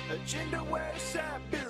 Agenda where's that beer?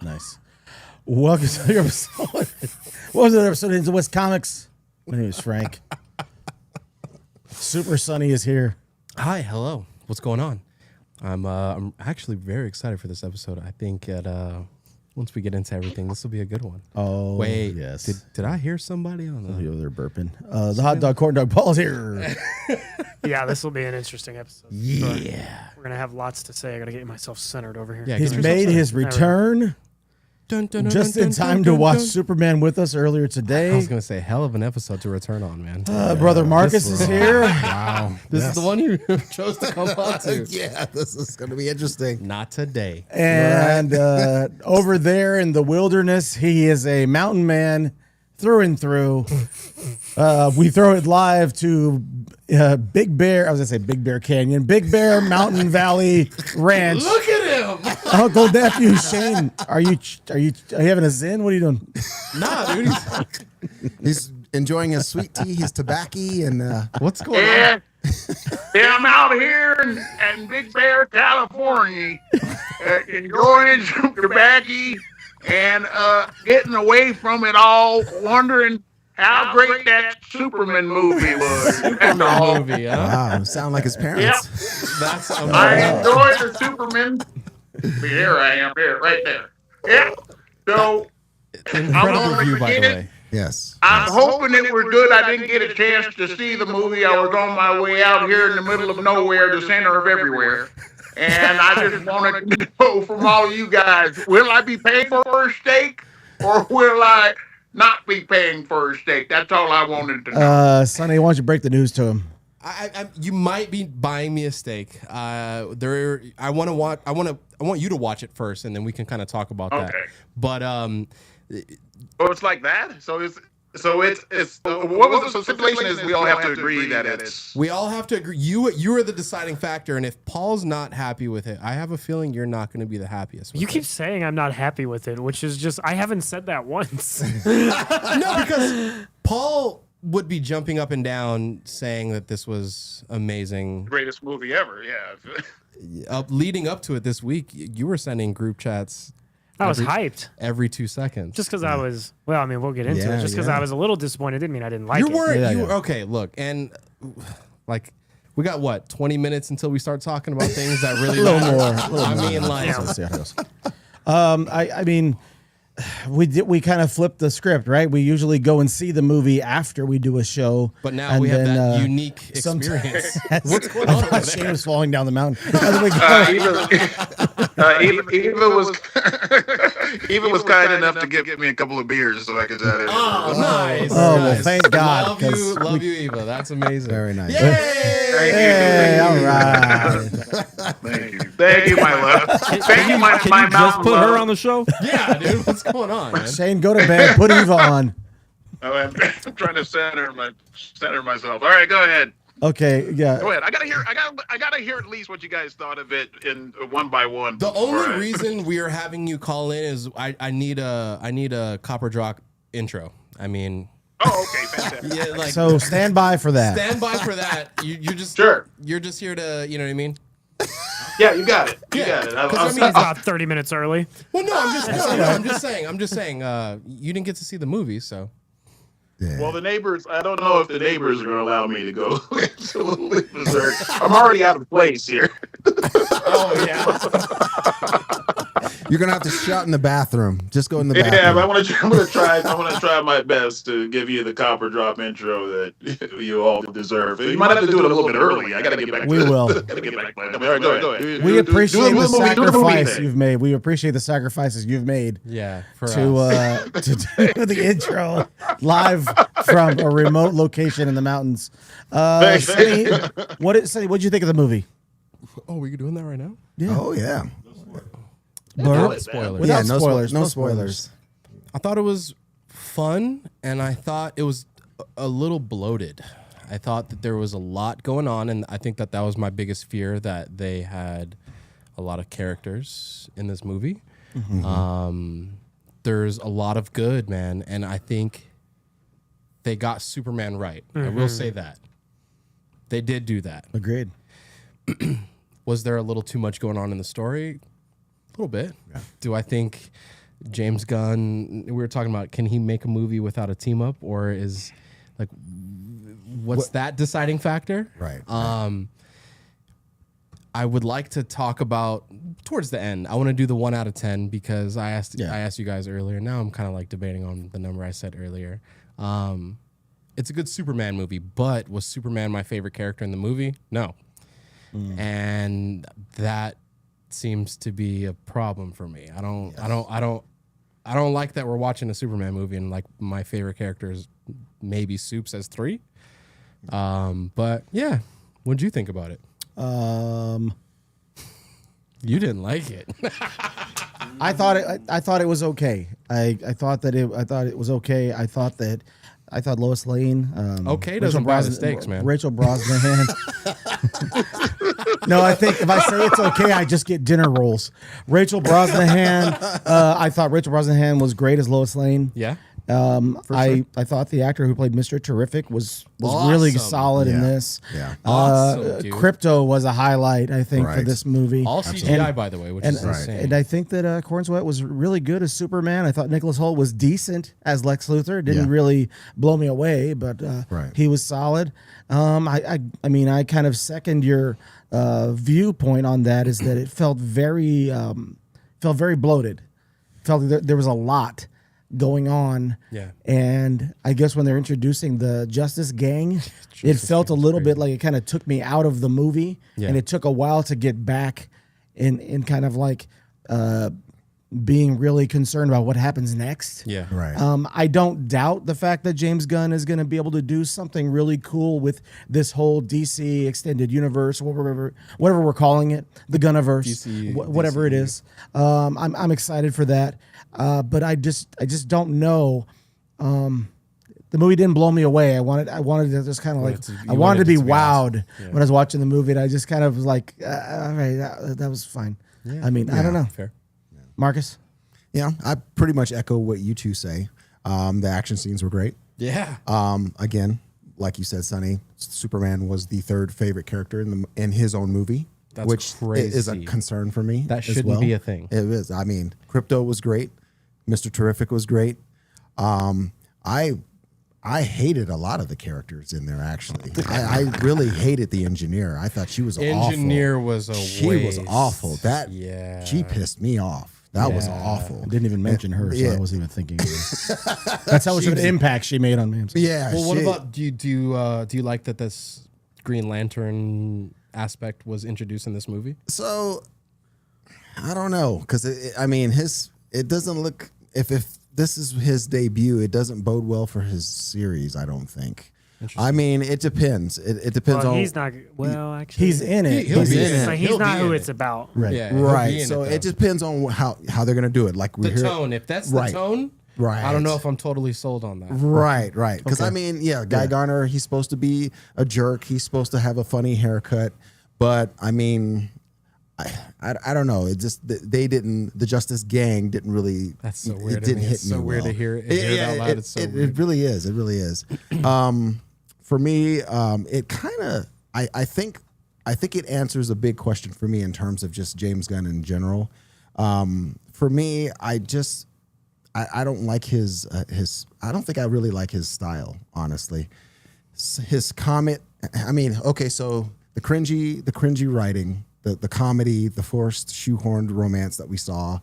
Nice. Welcome to the episode. Welcome to the episode of West Comics. My name is Frank. Super Sunny is here. Hi, hello. What's going on? I'm actually very excited for this episode. I think once we get into everything, this will be a good one. Oh, wait, yes. Did I hear somebody on the? Over there burping. The hot dog, corn dog, Paul's here. Yeah, this will be an interesting episode. Yeah. We're going to have lots to say. I got to get myself centered over here. Yeah, He's made his return just in time to watch Superman with us earlier today. I was going to say, hell of an episode to return on, man. Brother Marcus is here. Wow. This is the one you chose to come on to. Yeah, this is going to be interesting. Not today. And over there in the wilderness, he is a mountain man through and through. We throw it live to Big Bear. I was going to say Big Bear Canyon. Big Bear Mountain Valley Ranch. Look at him. Uncle Nephew Shane, are you having a zen? What are you doing? Nah, dude. He's enjoying his sweet tea, his tobacco, and What's going on? Yeah, I'm out here in Big Bear, California, enjoying some tobacco and getting away from it all, wondering how great that Superman movie was. That's all. Movie, huh? wow, sound like his parents. That's I amazing. enjoyed the Superman. Here I am, here, right there. Yeah. So Incredible view, by the way. Yes. I'm hoping it was good. I didn't get a chance to see the movie. I was on my way out here in the middle of nowhere, the center of everywhere. And I just wanted to know from all of you guys, will I be paying for a steak or will I not be paying for a steak? That's all I wanted to know. Sonny, why don't you break the news to him? You might be buying me a steak. I want you to watch it first, and then we can kind of talk about that. Okay. But Oh, it's like that? So it's what was the stipulation is we all have to agree that it's... we all have to agree. You are the deciding factor, and if Paul's not happy with it, I have a feeling you're not going to be the happiest. With You it. keep saying I'm not happy with it, which is just, I haven't said that once. No, because Paul would be jumping up and down saying that this was amazing. Greatest movie ever, yeah. Leading up to it this week, you were sending group chats. I was hyped. Every 2 seconds. Just because I was, well, I mean, we'll get into Yeah, it. Just because yeah. I was a little disappointed didn't mean I didn't like you it. weren't. Yeah, you yeah. okay? Look, and like we got what 20 minutes until we start talking about things that really A little matter. more. I mean, like, Let's see how it goes. I mean, we kind of flipped the script, right? We usually go and see the movie after we do a show, but now and we have then, that unique sometimes- experience. What's going I on? thought Shane was falling down the mountain. And then we go- Eva was kind enough to give me a couple of beers so I could try to... Oh, nice. Oh, well, nice. thank God, Love you, 'cause love you, Eva. That's amazing. Very nice. Yay! Hey, all right. Thank you, my love. Thank you, my Can you just mountain put love. her on the show? Yeah, dude. What's going on, man? Shane, go to bed. Put Eva on. Oh, I'm trying to center myself. All right, go ahead. Okay, yeah. Go ahead. I gotta hear at least what you guys thought of it in one by one. The only reason we are having you call in is I need a copper drop intro. I mean. Oh, okay, fantastic. Yeah, like, So stand by for that. stand by for that. You're just Sure. You're just here to, you know what I mean? Yeah, you got it. You Yeah. got it. I He's about 30 minutes early. Well, no, I'm just saying. You didn't get to see the movie, so. Yeah. Well, the neighbors, I don't know if the neighbors are going to allow me to go absolutely berserk. I'm already out of place here. Oh yeah. You're gonna have to shout in the bathroom. Just go in the bathroom. Yeah, but I'm gonna try my best to give you the copper drop intro that you all deserve. You might have to do it a little bit early. I gotta get back. We will. Gotta get back. All right, go ahead. We appreciate the sacrifice thing. you've made. We appreciate the sacrifices you've made Yeah. For to us. to do the intro live from a remote location in the mountains. Sonny, what'd you think of the movie? Oh, we're doing that right now? Oh yeah. Blur? Spoilers. Without Yeah, no spoilers. no spoilers. I thought it was fun, and I thought it was a little bloated. I thought that there was a lot going on, and I think that was my biggest fear, that they had a lot of characters in this movie. There's a lot of good, man, and I think they got Superman right. I will say that. They did do that. Agreed. Was there a little too much going on in the story? A little bit. Yeah. Do I think James Gunn, we were talking about, can he make a movie without a team up, or is like, what's that deciding factor? Right. I would like to talk about towards the end. I want to do the 1 out of 10 because I asked you guys earlier. Now I'm kind of like debating on the number I said earlier. It's a good Superman movie, but was Superman my favorite character in the movie? No. And that seems to be a problem for me. I don't like that we're watching a Superman movie and like my favorite character is maybe Soups as 3. But yeah, what'd you think about it? You didn't like it. I thought it was okay. I thought it was okay. I thought Lois Lane. Okay doesn't buy the stakes, man. Rachel Brosnahan. No, I think if I say it's okay, I just get dinner rolls. Rachel Brosnahan. I thought Rachel Brosnahan was great as Lois Lane. Yeah. I thought the actor who played Mr. Terrific was really Awesome. solid in this. Yeah. Awesome, dude. Crypto was a highlight, I think, for Right. this movie. All CGI, by the way, which is insane. And I think that Corn Sweat was really good as Superman. I thought Nicholas Hoult was decent as Lex Luthor. Didn't really blow me away, but he was solid. I mean, I kind of second your viewpoint on that. Is that it felt very bloated. Felt like there was a lot going on. Yeah. And I guess when they're introducing the Justice Gang, it felt a little bit like it kind of took me out of the movie. Yeah. And it took a while to get back in kind of like being really concerned about what happens next. Yeah. Right. I don't doubt the fact that James Gunn is going to be able to do something really cool with this whole DC extended universe, whatever we're calling it, the Gunniverse, DC, whatever it is. I'm excited for that, but I just don't know. The movie didn't blow me away. I wanted to just kind of like I wanted to be wowed when I was watching the movie. And I just kind of was like, all right, that was fine. Yeah. I mean, I don't know. Fair. Marcus? Yeah, I pretty much echo what you two say. The action scenes were great. Yeah. Again, like you said, Sonny, Superman was the third favorite character in his own movie, That's which crazy. is a concern for me. That as shouldn't well. be a thing. It is. I mean, Crypto was great. Mr. Terrific was great. I hated a lot of the characters in there. Actually, I really hated the engineer. I thought she was Engineer awful. was a She waste. was awful. She pissed me off. That was awful. I didn't even mention her, so I wasn't even thinking of it. That's how much of an impact she made on me. Yeah. Well, what about do you like that this Green Lantern aspect was introduced in this movie? So I don't know, because it doesn't look if this is his debut, it doesn't bode well for his series. I don't think. I mean, it depends. It depends on. He's not. Well, actually, He's in it. He'll be in It's it. like He'll he's be not who in it's it. Right. about. Yeah, he'll be Right. in So it it depends on how they're going to do it. Like the tone. If that's the tone, Right. I don't know if I'm totally sold on that. Right. Because I mean, Guy Garner, he's supposed to be a jerk. He's supposed to have a funny haircut, but I mean, I don't know. It just the Justice Gang didn't really. That's so weird. It didn't hit it's so me weird well. to hear it out loud. It's so weird. It really is. It really is. For me, it kind of. I think it answers a big question for me in terms of just James Gunn in general. For me, I don't like his. I don't think I really like his style, honestly. His comment. I mean, okay, so the cringy writing. The comedy, the forced shoehorned romance that we saw,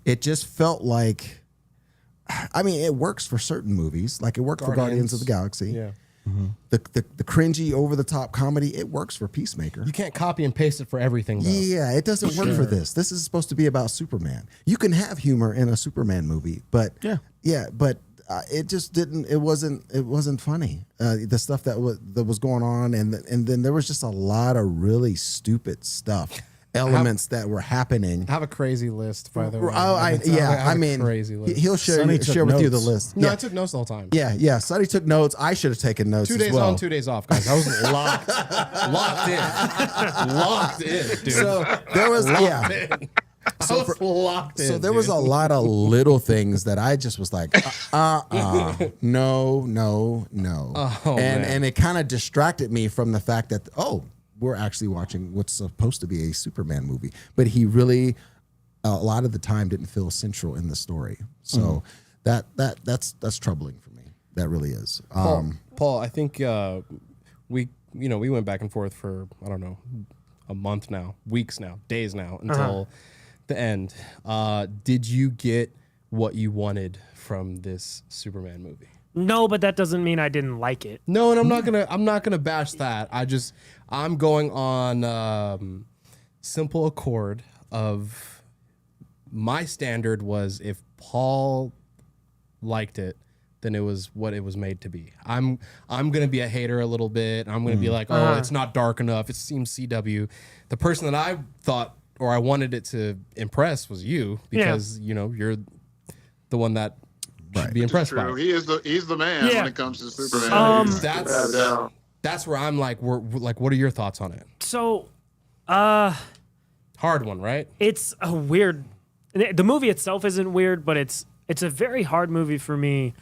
it just felt like, I mean, it works for certain movies, like it worked for Guardians of the Galaxy. Yeah. The cringy, over the top comedy, it works for Peacemaker. You can't copy and paste it for everything, though. Yeah, it doesn't work for this. This is supposed to be about Superman. You can have humor in a Superman movie, but it just didn't. It wasn't funny. The stuff that was going on, and then there was just a lot of really stupid stuff, elements that were happening. I have a crazy list, by the way. I mean, crazy list. He'll share with you the list. No, I took notes the whole time. Yeah. Sonny took notes. I should have taken notes. 2 days as well. on, 2 days off, guys. I was locked in, dude. So there was locked in. So there was a lot of little things that I just was like, no. And it kind of distracted me from the fact that, we're actually watching what's supposed to be a Superman movie. But he really, a lot of the time, didn't feel central in the story. So that's troubling for me. That really is. Paul, I think we went back and forth for, I don't know, a month now, weeks now, days now, until the end. Did you get what you wanted from this Superman movie? No, but that doesn't mean I didn't like it. No, and I'm not gonna bash that. I'm going on simple accord of my standard was if Paul liked it, then it was what it was made to be. I'm gonna be a hater a little bit. I'm gonna be like, it's not dark enough. It seems CW. The person that I thought or I wanted it to impress was you because you're the one that should be impressed by. He's the man when it comes to Superman. That's where I'm like, what are your thoughts on it? So, hard one, right? it's a weird. The movie itself isn't weird, but it's a very hard movie for me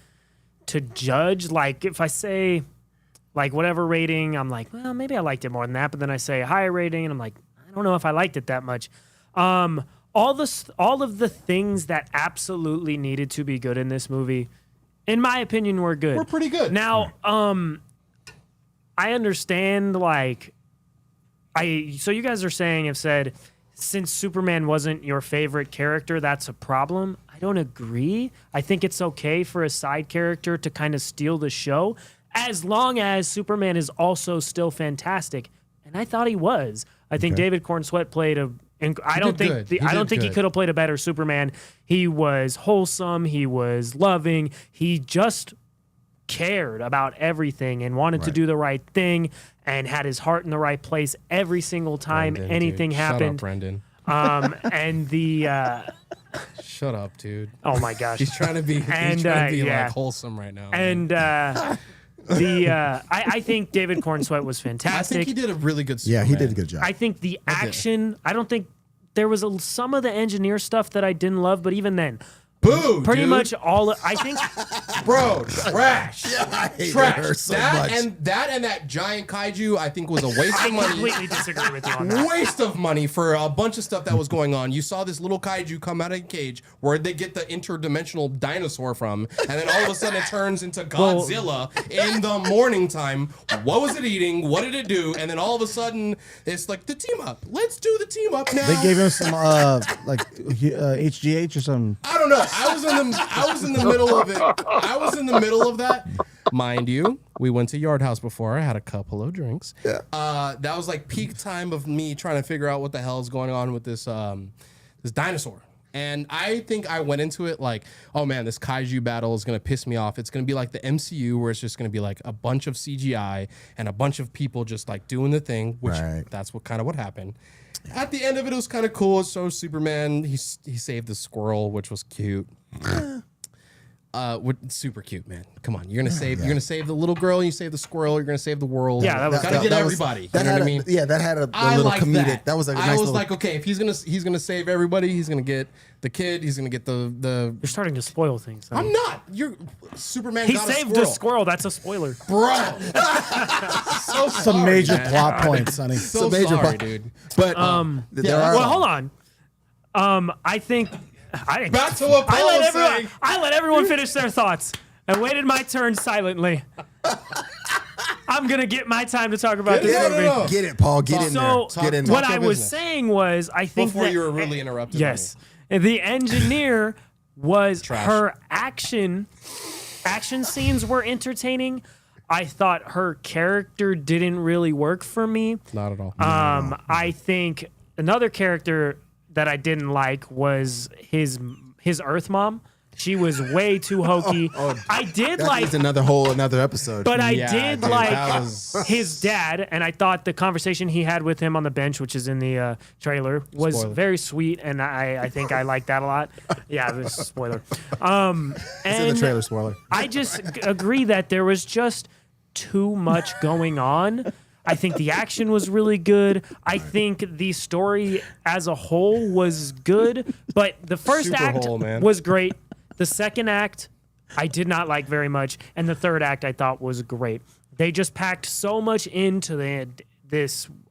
to judge. Like if I say, like whatever rating, I'm like, well, maybe I liked it more than that. But then I say a higher rating, and I'm like, I don't know if I liked it that much. All of the things that absolutely needed to be good in this movie, in my opinion, were good. We're pretty good. Now, I understand, so you guys are saying, have said, since Superman wasn't your favorite character, that's a problem. I don't agree. I think it's okay for a side character to kind of steal the show, as long as Superman is also still fantastic. And I thought he was. I think David Corn Sweat played I don't think he could have played a better Superman. He was wholesome. He was loving. He just cared about everything and wanted to do the right thing and had his heart in the right place every single time anything happened. Shut up, Brendan. And the Shut up, dude. oh my gosh, He's trying to be like wholesome right now. and I think David Corn Sweat was I fantastic. think he did a really good Superman. Yeah, he did a good job. I think the action. I don't think there was some of the engineer stuff that I didn't love, but even then, Boo, pretty dude. much all. I think, Bro, trash. I hate Trash. her so that much. and that giant kaiju, I think, was a waste I of money. completely disagree with you on that. Waste of money for a bunch of stuff that was going on. You saw this little kaiju come out of a cage. Where'd they get the interdimensional dinosaur from? And then all of a sudden it turns into Godzilla in the morning time. What was it eating? What did it do? And then all of a sudden it's like the team up. Let's do the team up now. They gave him some HGH or something. I don't know. I was in the middle of it. I was in the middle of that. Mind you, we went to Yard House before. I had a couple of drinks. Yeah. That was like peak time of me trying to figure out what the hell is going on with this this dinosaur. And I think I went into it like, oh man, this kaiju battle is gonna piss me off. It's gonna be like the MCU where it's just gonna be like a bunch of CGI and a bunch of people just like doing the thing, which that's what happened. At the end of it, it was kind of cool. So Superman, he saved the squirrel, which was cute. Super cute, man. Come on, you're gonna save the little girl, and you save the squirrel. You're gonna save the world. Yeah, that was gotta get everybody. You know what I mean? Yeah, that had a I little like comedic. That was like a nice I was little. like, okay, if he's gonna save everybody, he's gonna get the kid. He's gonna get the. You're starting to spoil things. Sonny. I'm not. You're Superman. He got saved a a squirrel. That's a spoiler. bro. So Some major plot points, Sonny. So major sorry, plot- dude. But there are. Well, hold on. I think Back to what Paul was saying. I let everyone finish their thoughts. I waited my turn silently. I'm gonna get my time to talk about this movie. no. Get it, Paul. Get in So there. Get in there. what Talk I your was business. saying was, I think Before that, you were really interrupted. yes, the engineer was Trash. her action scenes were entertaining. I thought her character didn't really work for me. Not at all. I think another character that I didn't like was his Earth mom. She was way too hokey. I did That like needs another episode. but I Yeah, did dude, like that was- his dad, and I thought the conversation he had with him on the bench, which is in the trailer, was Spoiler. very sweet, and I think I liked that a lot. Yeah, this is a spoiler. And It's in the trailer spoiler. I just agree that there was just too much going on. I think the action was really good. I think the story as a whole was good, but the first Super act whole, man. was great. The second act, I did not like very much, and the third act I thought was great. They just packed so much into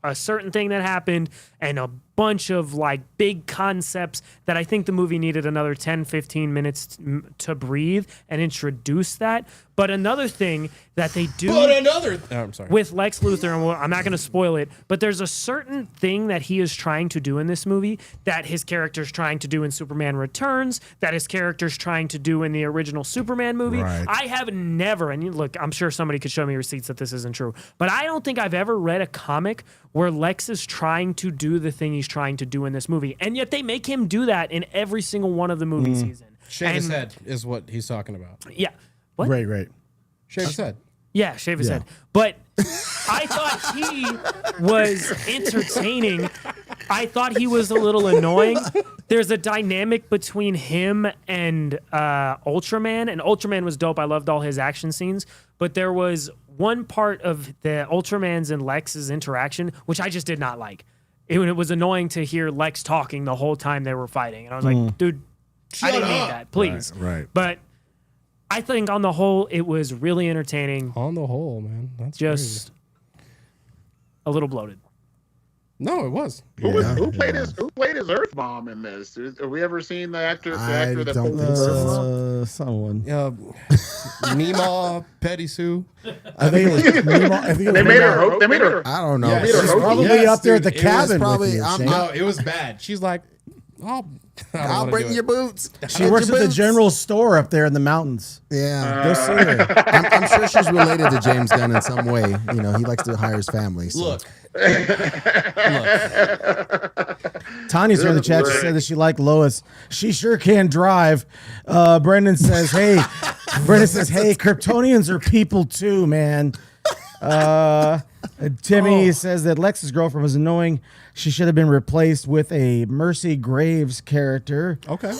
a certain thing that happened and a bunch of like big concepts that I think the movie needed another 10, 15 minutes to breathe and introduce that. But another thing that they do I'm sorry. with Lex Luthor, and I'm not going to spoil it, but there's a certain thing that he is trying to do in this movie that his character's trying to do in Superman Returns, that his character's trying to do in the original Superman movie. Right. I have never, and look, I'm sure somebody could show me receipts that this isn't true, but I don't think I've ever read a comic where Lex is trying to do the thing he's trying to do in this movie, and yet they make him do that in every single one of the movie season. Shave his And- head is what he's talking about. Yeah. What? Great. Shave his head. Yeah, shave his head. But I thought he was entertaining. I thought he was a little annoying. There's a dynamic between him and Ultraman, and Ultraman was dope. I loved all his action scenes. But there was one part of the Ultraman's and Lex's interaction, which I just did not like. It was annoying to hear Lex talking the whole time they were fighting. And I was like, dude, I didn't need that, please. Right. But I think on the whole, it was really entertaining. On the whole, man, that's Just a little bloated. no, it was. Who played his Earth Mom in this? Have we ever seen the actor I that don't played think his Earth so. Mom? Someone. Nima Petty Sue. I think it was. I think it was They made her. They made her. I don't know. Yeah, She's She's probably Yes, up there at dude, the it was cabin probably- with you, I'm- Shane. No, it was bad. She's like, I'll bring your boots. She works at the general store up there in the mountains. Yeah. Go see her. I'm sure she's related to James Gunn in some way. You know, he likes to hire his family. So. Look. Tanya's here in the chat. She said that she liked Lois. She sure can drive. Brendan says, hey, Kryptonians are people too, man. Timmy says that Lex's girlfriend was annoying. She should have been replaced with a Mercy Graves character. Okay.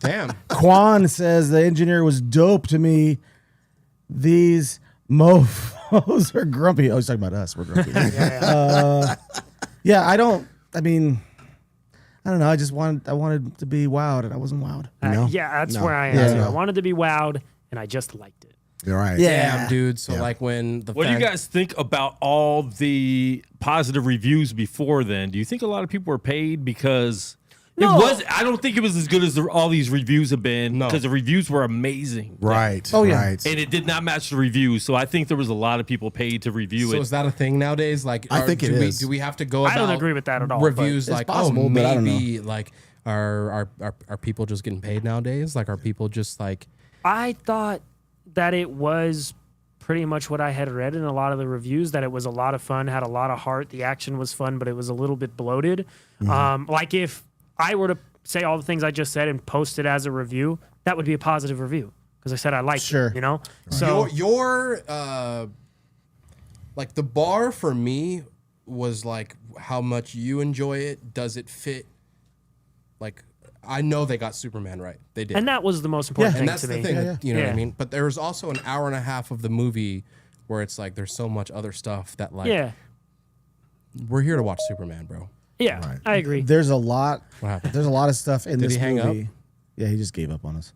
Damn. Quan says the engineer was dope to me. These mofos are grumpy. Oh, he's talking about us. We're grumpy. Yeah, I don't know. I wanted to be wowed, and I wasn't wowed. No? Yeah, that's No. where I am. Yeah. too. I wanted to be wowed, and I just liked it. You're right. Damn, dude. So like when the What do you guys think about all the positive reviews before then? Do you think a lot of people were paid because No. it was? I don't think it was as good as all these reviews have been No. because the reviews were amazing. Right. Oh, yeah. Right. And it did not match the reviews, so I think there was a lot of people paid to review So it. is that a thing nowadays? Like, I think it is. Do we have to go? I don't about agree with that at all, Reviews but like, it's possible, but I don't maybe like, are people just getting paid nowadays? Like, are people just like? I thought that it was pretty much what I had read in a lot of the reviews, that it was a lot of fun, had a lot of heart. The action was fun, but it was a little bit bloated. Like if I were to say all the things I just said and post it as a review, that would be a positive review because I said I liked Sure. it, you know? So Your like the bar for me was like how much you enjoy it. Does it fit? Like, I know they got Superman right. They did. And that was the most important And thing that's to the me. thing. You know what I Yeah. mean? But there was also an hour and a half of the movie where it's like there's so much other stuff that like Yeah. we're here to watch Superman, bro. Yeah. Right. I agree. There's a lot. What happened? There's a lot of stuff in Did this he hang movie. up? Yeah, he just gave up on us.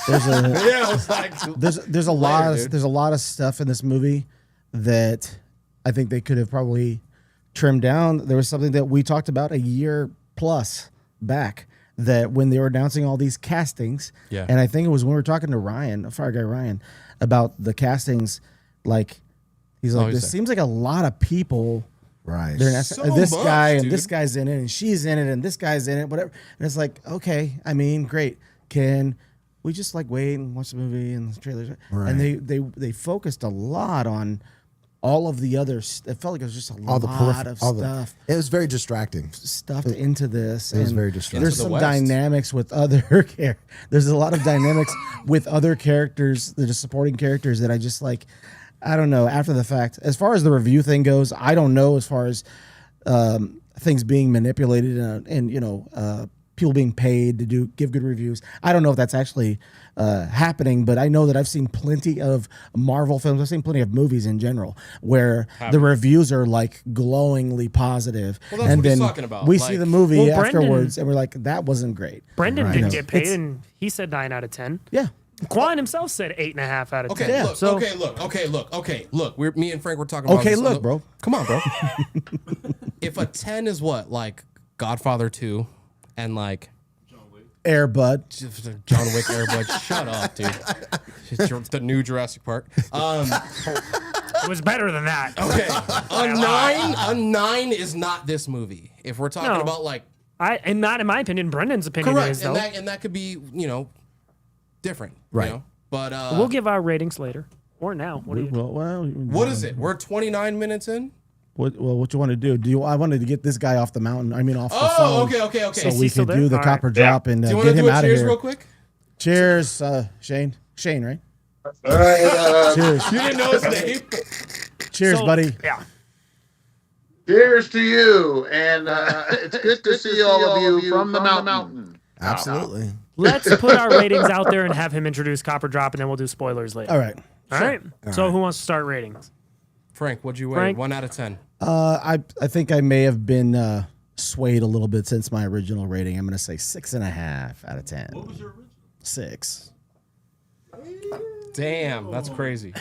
There's a Yeah, it was like there's a lot of dude. there's a lot of stuff in this movie that I think they could have probably trimmed down. There was something that we talked about a year plus back that when they were announcing all these castings, Yeah. and I think it was when we were talking to Ryan, Fire Guy Ryan, about the castings. Like he's like, he's this like- seems like a lot of people. Right. They're not, So this much, guy and dude. this guy's in it and she's in it and this guy's in it, whatever. And it's like, okay, I mean, great. Can we just like wait and watch the movie and the trailers? Right. And they focused a lot on all of the others. It felt like it was just a all the lot of all the- stuff It was very distracting. stuffed into this. It was and very distracting. There's Into the some West. dynamics with other there's a lot of dynamics with other characters, the supporting characters that I just like. I don't know. After the fact, as far as the review thing goes, I don't know as far as things being manipulated and people being paid to give good reviews. I don't know if that's actually happening, but I know that I've seen plenty of Marvel films. I've seen plenty of movies in general where the reviews are like glowingly positive. Well, that's and what he's then talking about. we Like- see the movie Well, Brendan- afterwards and we're like, that wasn't great. Brendan Right. didn't No. get paid, It's- and he said 9 out of 10. Yeah. Quan himself said 8.5 out of 10. Okay, look, So- okay, look. Me and Frank were talking about Okay, this on look, the- bro. Come on, bro. If a 10 is what, like Godfather 2 and like Air Bud. John Wick Airbud, shut up, dude. It's the new Jurassic Park. It was better than that. Okay, a 9 is not this movie. If we're talking No. about like And not in my opinion. Brendan's opinion correct, is, though. and that could be different, Right. You know? But We'll give our ratings later. Or now. What do you what is it? We're 29 minutes in. What you want to do? I wanted to get this guy off the mountain. I mean, off the Oh, phone. okay. So Is he we still could there? do the All copper right. drop and Do you want get to him do a out of cheers here. real quick? Cheers, Shane. Shane, right? All right. Cheers. You didn't know his name. Cheers, So- buddy. Yeah. Cheers to you, and it's good to see all of you from the mountain. Absolutely. Let's put our ratings out there and have him introduce Copper Drop, and then we'll do spoilers later. All right. All right. So who wants to start ratings? Frank, what'd you rate? Frank? 1 out of 10. I think I may have been swayed a little bit since my original rating. I'm going to say 6.5 out of 10. What was your original? 6. Damn, that's crazy.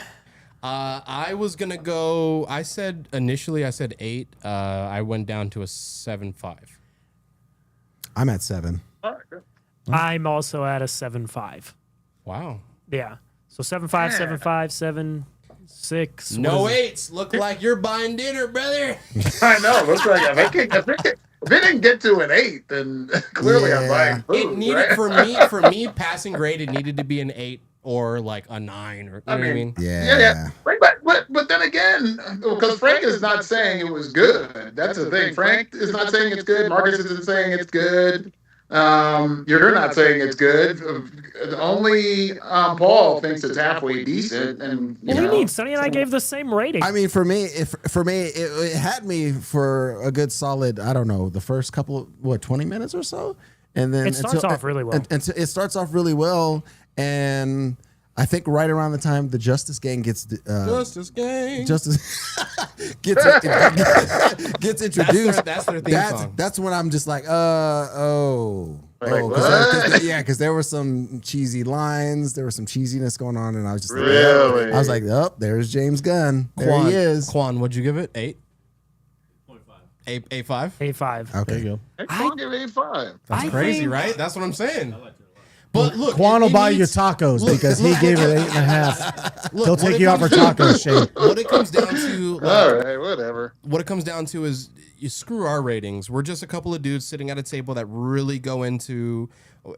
I was gonna go. Initially I said 8. I went down to a 7.5. I'm at 7. I'm also at a 7.5. Wow. Yeah. So 7.5, 7.5, 7, 6. No What is it? 8s. Look like you're buying dinner, brother. I know. Looks like if it didn't get to an 8, then clearly I'm buying It food. needed right? for me passing grade. It needed to be an 8 or like a 9 or you know what I mean. Yeah. Right, but then again, because Frank is not saying it was good. That's the thing. Frank is not saying it's good. Marcus isn't saying it's good. You're not saying it's good. Only Paul thinks it's halfway decent. And What do you mean? Sonny and I gave the same rating. I mean, for me, it had me for a good solid. I don't know, the first couple of 20 minutes or so, and then It starts off really well. And it starts off really well, and I think right around the time the Justice Gang gets Justice Gang. gets introduced. That's their theme song. That's when I'm just like, what? because there were some cheesy lines, there was some cheesiness going on, and I was just like, Really? I was like, oh, there's James Gunn. There he is. Quan, what'd you give it? 8. 8.5. 8.5. Okay. There you go. I'll give it 8.5. That's I crazy, think- right? That's what I'm saying. But look, Quan will it buy you needs- tacos look, because he look, gave it look, 8.5. look, He'll what take it you out for comes- tacos, Shane. What it comes down to, All right, whatever. what it comes down to is you screw our ratings. We're just a couple of dudes sitting at a table that really go into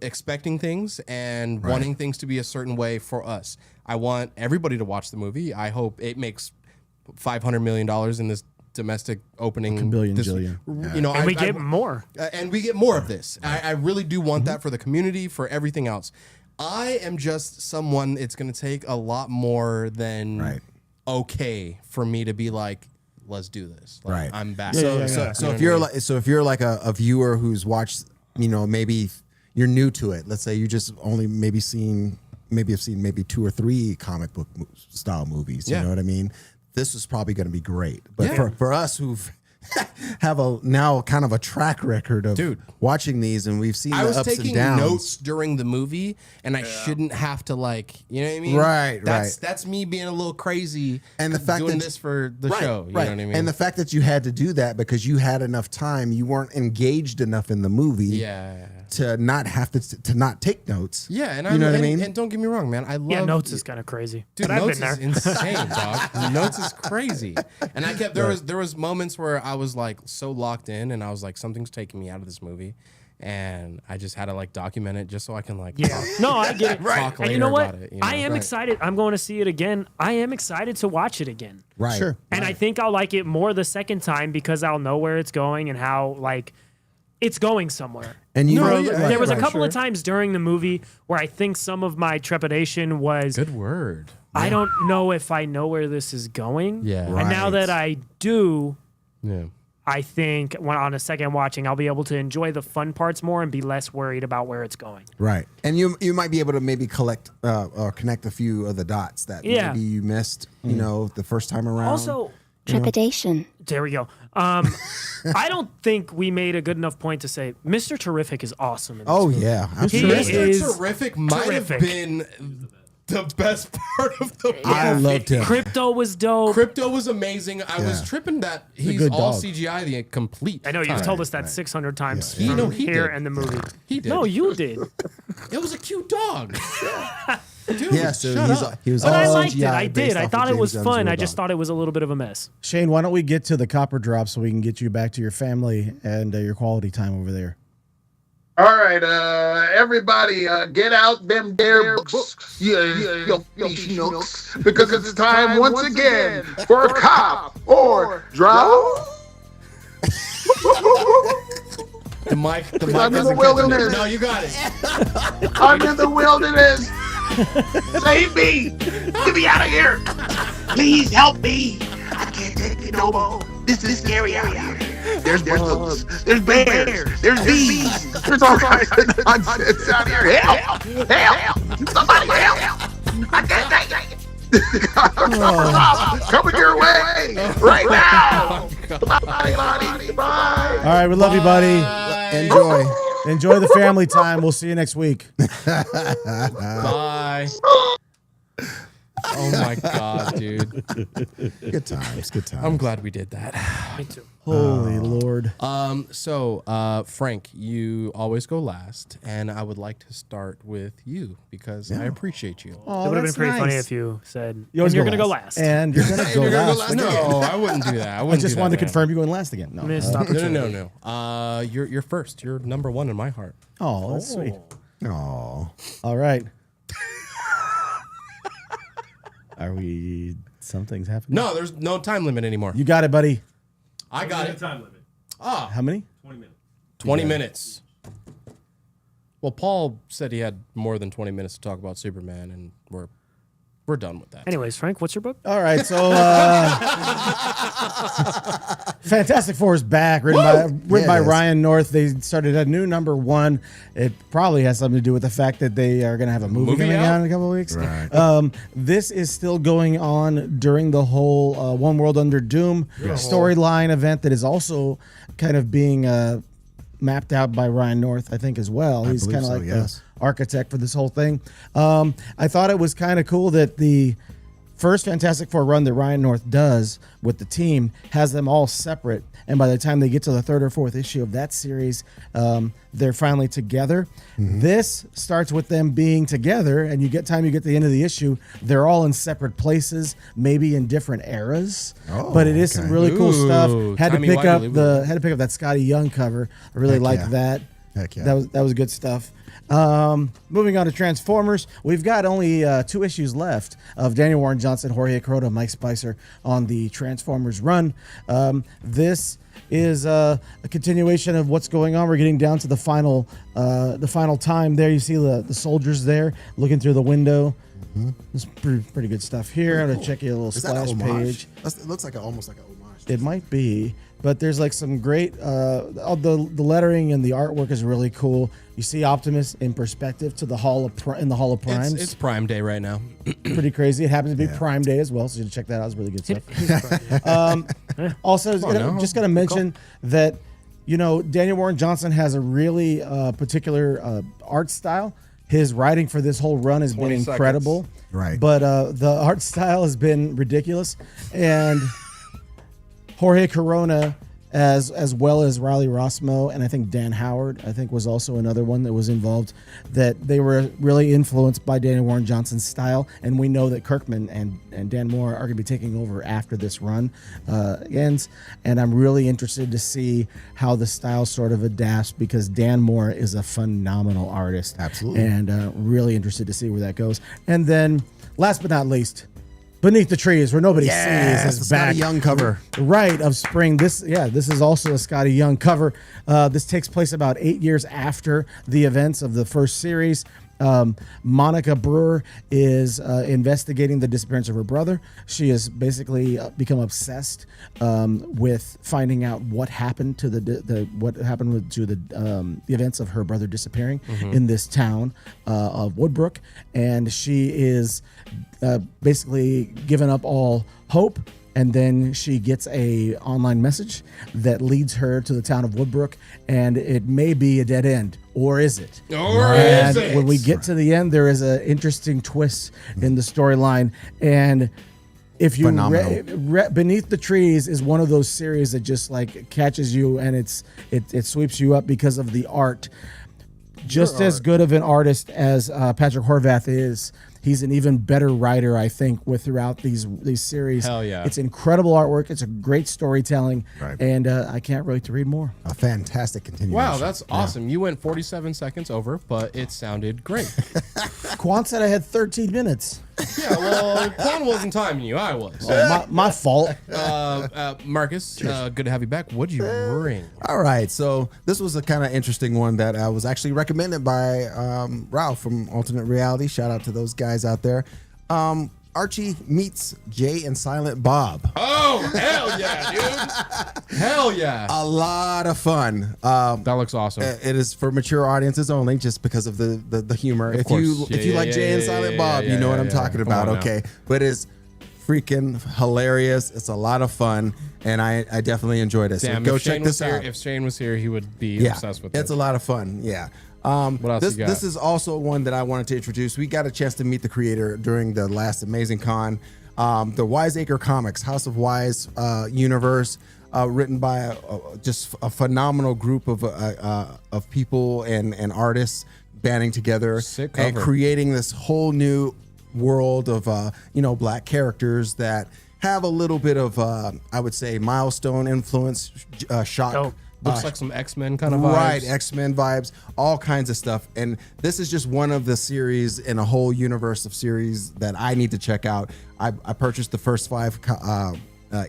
expecting things and wanting things to be a certain way for us. I want everybody to watch the movie. I hope it makes $500 million in this domestic opening. Billion, this- jillion. You know, And we get more. and we get more of this. I really do want that for the community, for everything else. I am just someone. It's going to take a lot more than okay for me to be like, let's do this. Like, Right. I'm back. So if you're like a viewer who's watched, maybe you're new to it. Let's say you just only maybe have seen maybe 2 or 3 comic book style movies. You know what I mean? This is probably going to be great. But for us who've have a now kind of a track record of watching these, and we've seen the ups and downs. I was taking notes during the movie, and I shouldn't have to, like, you know what I mean? Right. That's me being a little crazy and the fact doing this for the show. You know what I mean? And the fact that you had to do that because you had enough time, you weren't engaged enough in the movie. Yeah. To not have to not take take Yeah, and you know what I mean. And don't get me wrong, man. I love notes is kind of crazy. Dude, but notes I've been is there. insane, dog. Notes is crazy. And I kept there was moments where I was like so locked in, and I was like, something's taking me out of this movie, and I just had to like document it just so I can like No, I get it. talk And later you know what? about it. You know? I am excited. I'm going to see it again. I am excited to watch it again. Right. Sure. And I think I'll like it more the second time because I'll know where it's going and how like it's going somewhere. And you know, there was a couple of times during the movie where I think some of my trepidation was Good word. I don't know if I know where this is going. Yeah. And now that I do, Yeah. I think when on a second watching, I'll be able to enjoy the fun parts more and be less worried about where it's going. Right. And you might be able to maybe collect or connect a few of the dots that maybe you missed, you know, the first time around. Also, Trepidation. there we go. I don't think we made a good enough point to say Mr. Terrific is awesome. In this movie. Yeah. He Absolutely. is Mr. Terrific might terrific. have been the best part of the movie. I loved him. Crypto was dope. Crypto was amazing. I was tripping that he's good all dog. CGI the complete. I know you've time. told us that 600 times Yeah. from No, he here did. and the movie. He did. No, you did. It was a cute dog. Dude, Yeah, so shut up. he was But all I liked it. CGI I based did. I off thought of it was James Gunn's fun. Real I just Dog. thought it was a little bit of a mess. Shane, why don't we get to the copper drop so we can get you back to your family and your quality time over there? All right, everybody, get out them there books, you nooks, because it's time once again for cop or drop. The mic I'm in the doesn't catch it. wilderness. No, you got it. I'm in the wilderness. Save me! Get me out of here! Please help me! I can't take it no more. This is scary out here. There's bugs, there's bears, there's bees, there's all kinds of nonsense out here. Help! Help! Somebody help! I can't take it! Coming your way right now! Bye! Bye! All right, we love you, buddy. Enjoy the family time. We'll see you next week. Bye. Oh my God, dude. Good times. Good times. I'm glad we did that. Me too. Holy Lord. So, Frank, you always go last, and I would like to start with you because I appreciate you. Oh, It would have been that's pretty funny nice. if you said, You always and you're going to go last. And you're going to go last. No, I wouldn't do that. I I wouldn't just do wanted that, to confirm you're going last again. No. Missed man. opportunity. No. You're first. You're number one in my heart. Oh, that's sweet. Oh. All right. Are we... Something's happening? No, there's no time limit anymore. You got it, buddy. I got it. Time limit. How many? 20 minutes. 20 minutes. Well, Paul said he had more than 20 minutes to talk about Superman, and we're done with that. Anyways, Frank, what's your book? All right, so Fantastic Four is back, written by it is. Ryan North. They started a new #1. It probably has something to do with the fact that they are going to have a movie coming out in a couple of weeks. Right. This is still going on during the whole One World Under Doom storyline event that is also kind of being mapped out by Ryan North, I think, as well. He's believe kind of so, like yes. the architect for this whole thing. I thought it was kind of cool that the first Fantastic Four run that Ryan North does with the team has them all separate, and by the time they get to the 3rd or 4th issue of that series, they're finally together. This starts with them being together, and you get to the end of the issue, they're all in separate places, maybe in different eras. But it is some really cool stuff. Had to pick up that Scotty Young cover. I really like that. Heck yeah. That was good stuff. Moving on to Transformers, we've got only 2 issues left of Daniel Warren Johnson, Jorge Corota, Mike Spicer on the Transformers run. This is a continuation of what's going on. We're getting down to the final time there. You see the soldiers there looking through the window. It's pretty good stuff here. I'm gonna check you a little Is that an splash homage? page. It looks like almost like an homage It might be, but there's like some great the lettering and the artwork is really cool. You see Optimus in perspective to the in the Hall of Primes. It's Prime Day right now. Pretty crazy. It happens to be Prime Day as well, so you should check that out. It's really good stuff. Also, just gonna mention that Daniel Warren Johnson has a really particular art style. His writing for this whole run has been incredible, Right. But the art style has been ridiculous, and Jorge Corona, as well as Riley Rossmo, and I think Dan Howard, I think was also another one that was involved, that they were really influenced by Daniel Warren Johnson's style. And we know that Kirkman and Dan Moore are going to be taking over after this run ends. And I'm really interested to see how the style sort of adapts, because Dan Moore is a phenomenal artist. Absolutely. And really interested to see where that goes. And then last but not least, Beneath the Trees, where nobody sees, is back. Scotty Young cover. Right, of spring. This is also a Scotty Young cover. This takes place about 8 years after the events of the first series. Monica Brewer is investigating the disappearance of her brother. She has basically become obsessed with finding out what happened to the events of her brother disappearing in this town of Woodbrook, and she is basically given up all hope. And then she gets a online message that leads her to the town of Woodbrook, and it may be a dead end, or is it? And when we get to the end, there is an interesting twist in the storyline. And if you Beneath the Trees is one of those series that just like catches you, and it sweeps you up because of the art. Just as good of an artist as Patrick Horvath is, he's an even better writer, I think, throughout these series. Hell yeah. It's incredible artwork. It's a great storytelling. Right. And I can't wait to read more. A fantastic continuation. Wow, that's awesome. You went 47 seconds over, but it sounded great. Quan said I had 13 minutes. Yeah, well, Quan wasn't timing you. I was. My fault. Marcus, good to have you back. What'd you bring? All right, so this was a kind of interesting one that was actually recommended by Ralph from Alternate Reality. Shout out to those guys out there. Archie meets Jay and Silent Bob. Oh, hell yeah, dude. Hell yeah. A lot of fun. That looks awesome. It is for mature audiences only, just because of the humor. If you like Jay and Silent Bob, you know what I'm talking about. Okay, but it's freaking hilarious. It's a lot of fun, and I definitely enjoyed it. Damn, so go check this out. If Shane was here, he would be obsessed with it. It's a lot of fun. Yeah. What else you got? This is also one that I wanted to introduce. We got a chance to meet the creator during the last Amazing Con. The Wiseacre Comics House of Wise universe, written by just a phenomenal group of people and artists banding together and creating this whole new world of black characters that have a little bit of I would say milestone influence, shock. Looks like some X-Men kind of vibes. Right, X-Men vibes, all kinds of stuff. And this is just one of the series in a whole universe of series that I need to check out. I purchased the first 5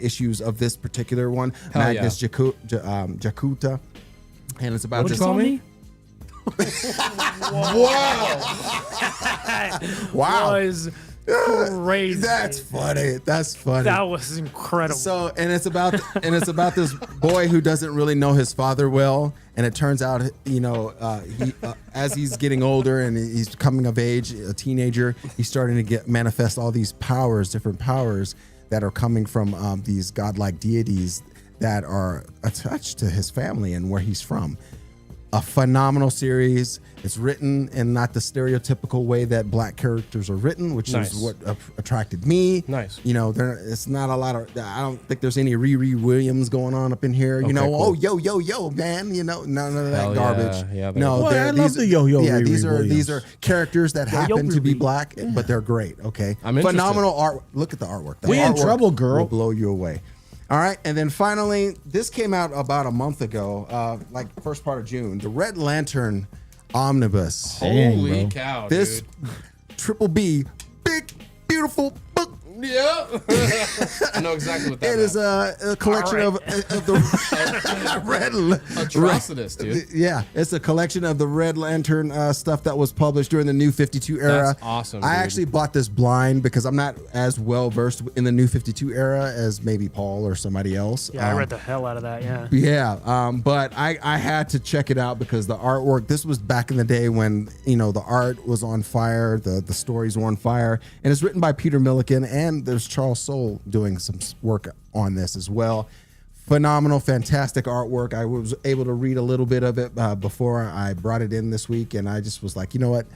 issues of this particular one, Magnus Jakuta. And it's about What call me? Wow. Was crazy. That's funny. That was incredible. So, and it's about this boy who doesn't really know his father well, and it turns out, as he's getting older and he's coming of age, a teenager, he's starting to manifest all these different powers that are coming from these godlike deities that are attached to his family and where he's from. A phenomenal series. It's written in not the stereotypical way that black characters are written, which is what attracted me. Nice. It's not a lot of. I don't think there's any Riri Williams going on up in here. Okay, cool. Oh yo man. None of that Hell garbage. Yeah, no, I love the yo. Yeah, Riri these are characters that happen to be Riri. black, but they're great. Okay, I'm interested. Phenomenal art. Look at the artwork. The We in artwork trouble, girl. will blow you away. All right, and then finally, this came out about a month ago, like first part of June. The Red Lantern Omnibus. Holy cow, This dude. triple B, big, beautiful book Yeah. I know exactly what that It is. is a collection of the Red Atrocitus, dude. Yeah, it's a collection of the Red Lantern stuff that was published during the New 52 era. That's awesome, I dude. actually bought this blind because I'm not as well versed in the New 52 era as maybe Paul or somebody else. Yeah, I read the hell out of that. Yeah. Yeah, but I had to check it out because the artwork. This was back in the day when the art was on fire, the stories were on fire, and it's written by Peter Milliken, and there's Charles Soule doing some work on this as well. Phenomenal, fantastic artwork. I was able to read a little bit of it before I brought it in this week, and I just was like, you know what?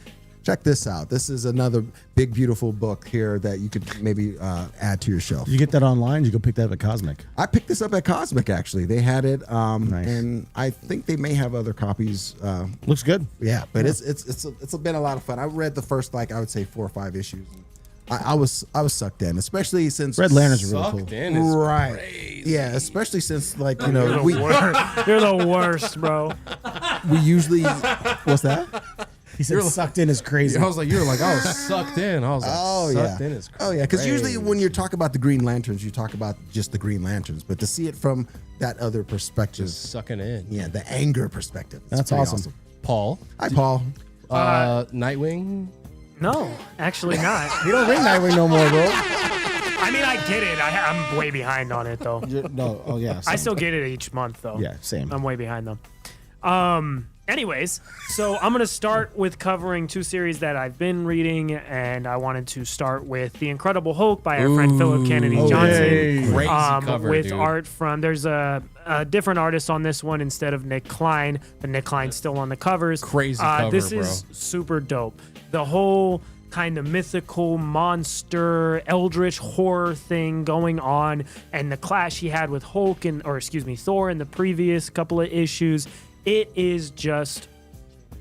Check this out. This is another big, beautiful book here that you could maybe add to your shelf. You get that online? You go pick that up at Cosmic. I picked this up at Cosmic, actually. They had it, Nice. and I think they may have other copies. Looks good. Yeah, but it's been a lot of fun. I read the first, I would say 4 or 5 issues. I was sucked in, especially since Red Lanterns are really Sucked cool. in is right. crazy. Yeah, especially since You're the worst, bro. we usually what's that? He said sucked in is crazy. I was like, I was sucked in. I was like, Oh sucked yeah. in is crazy. Oh yeah, because usually when you talk about the Green Lanterns, you talk about just the Green Lanterns, but to see it from that other perspective, Sucking in. yeah, the anger perspective. it's That's pretty awesome. Paul. Hi, Paul. Nightwing. No, actually not. You don't ring Nightwing no more, bro. I mean, I get it. I'm way behind on it though. No, oh yeah. I still get it each month though. Yeah, same. I'm way behind them. Anyways, so I'm going to start with covering 2 series that I've been reading, and I wanted to start with The Incredible Hulk by our friend Philip Kennedy Johnson. Crazy cover, with dude. art from, there's a different artist on this one instead of Nick Klein, but Nick Klein's still on the covers. Crazy cover, This bro. is super dope. The whole kind of mythical monster, eldritch horror thing going on, and the clash he had with Thor in the previous couple of issues. It is just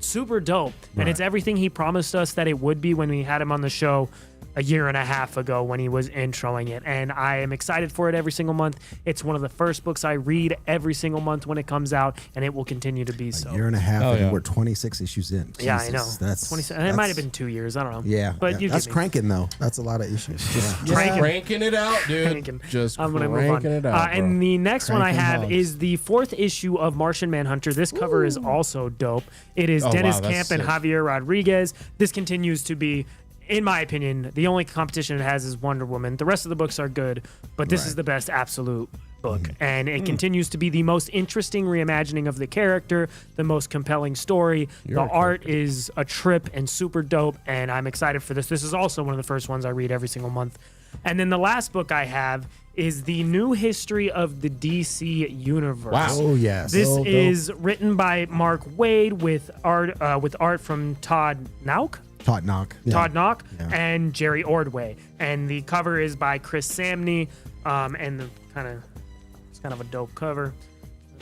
super dope. And it's everything he promised us that it would be when we had him on the show a year and a half ago when he was introing it. And I am excited for it every single month. It's one of the first books I read every single month when it comes out, and it will continue to be so. Year and a half, Oh, and yeah. we're 26 issues in. Yeah, I Jesus, know. That's 27 it might have been 2 years. I don't know. Yeah, But yeah. you That's get me. cranking though. That's a lot of issues. Yeah. Cranking it out, dude. Cranking. Just I'm gonna move on. cranking it out, bro. And the next one I Cranking have hogs. is the 4th issue of Martian Manhunter. This cover is also dope. It is Oh, Dennis wow, that's Camp and sick. Javier Rodriguez. This continues to be, in my opinion, the only competition it has is Wonder Woman. The rest of the books are good, but this is the best absolute book. And it continues to be the most interesting reimagining of the character, the most compelling story. The art is a trip and super dope, and I'm excited for this. This is also one of the first ones I read every single month. And then the last book I have is The New History of the DC Universe. Wow. Oh yes. This Dope. is written by Mark Waid with art from Todd Nauck. Todd Knock. Todd Knock Yeah. and Jerry Ordway, and the cover is by Chris Samney, and it's kind of a dope cover.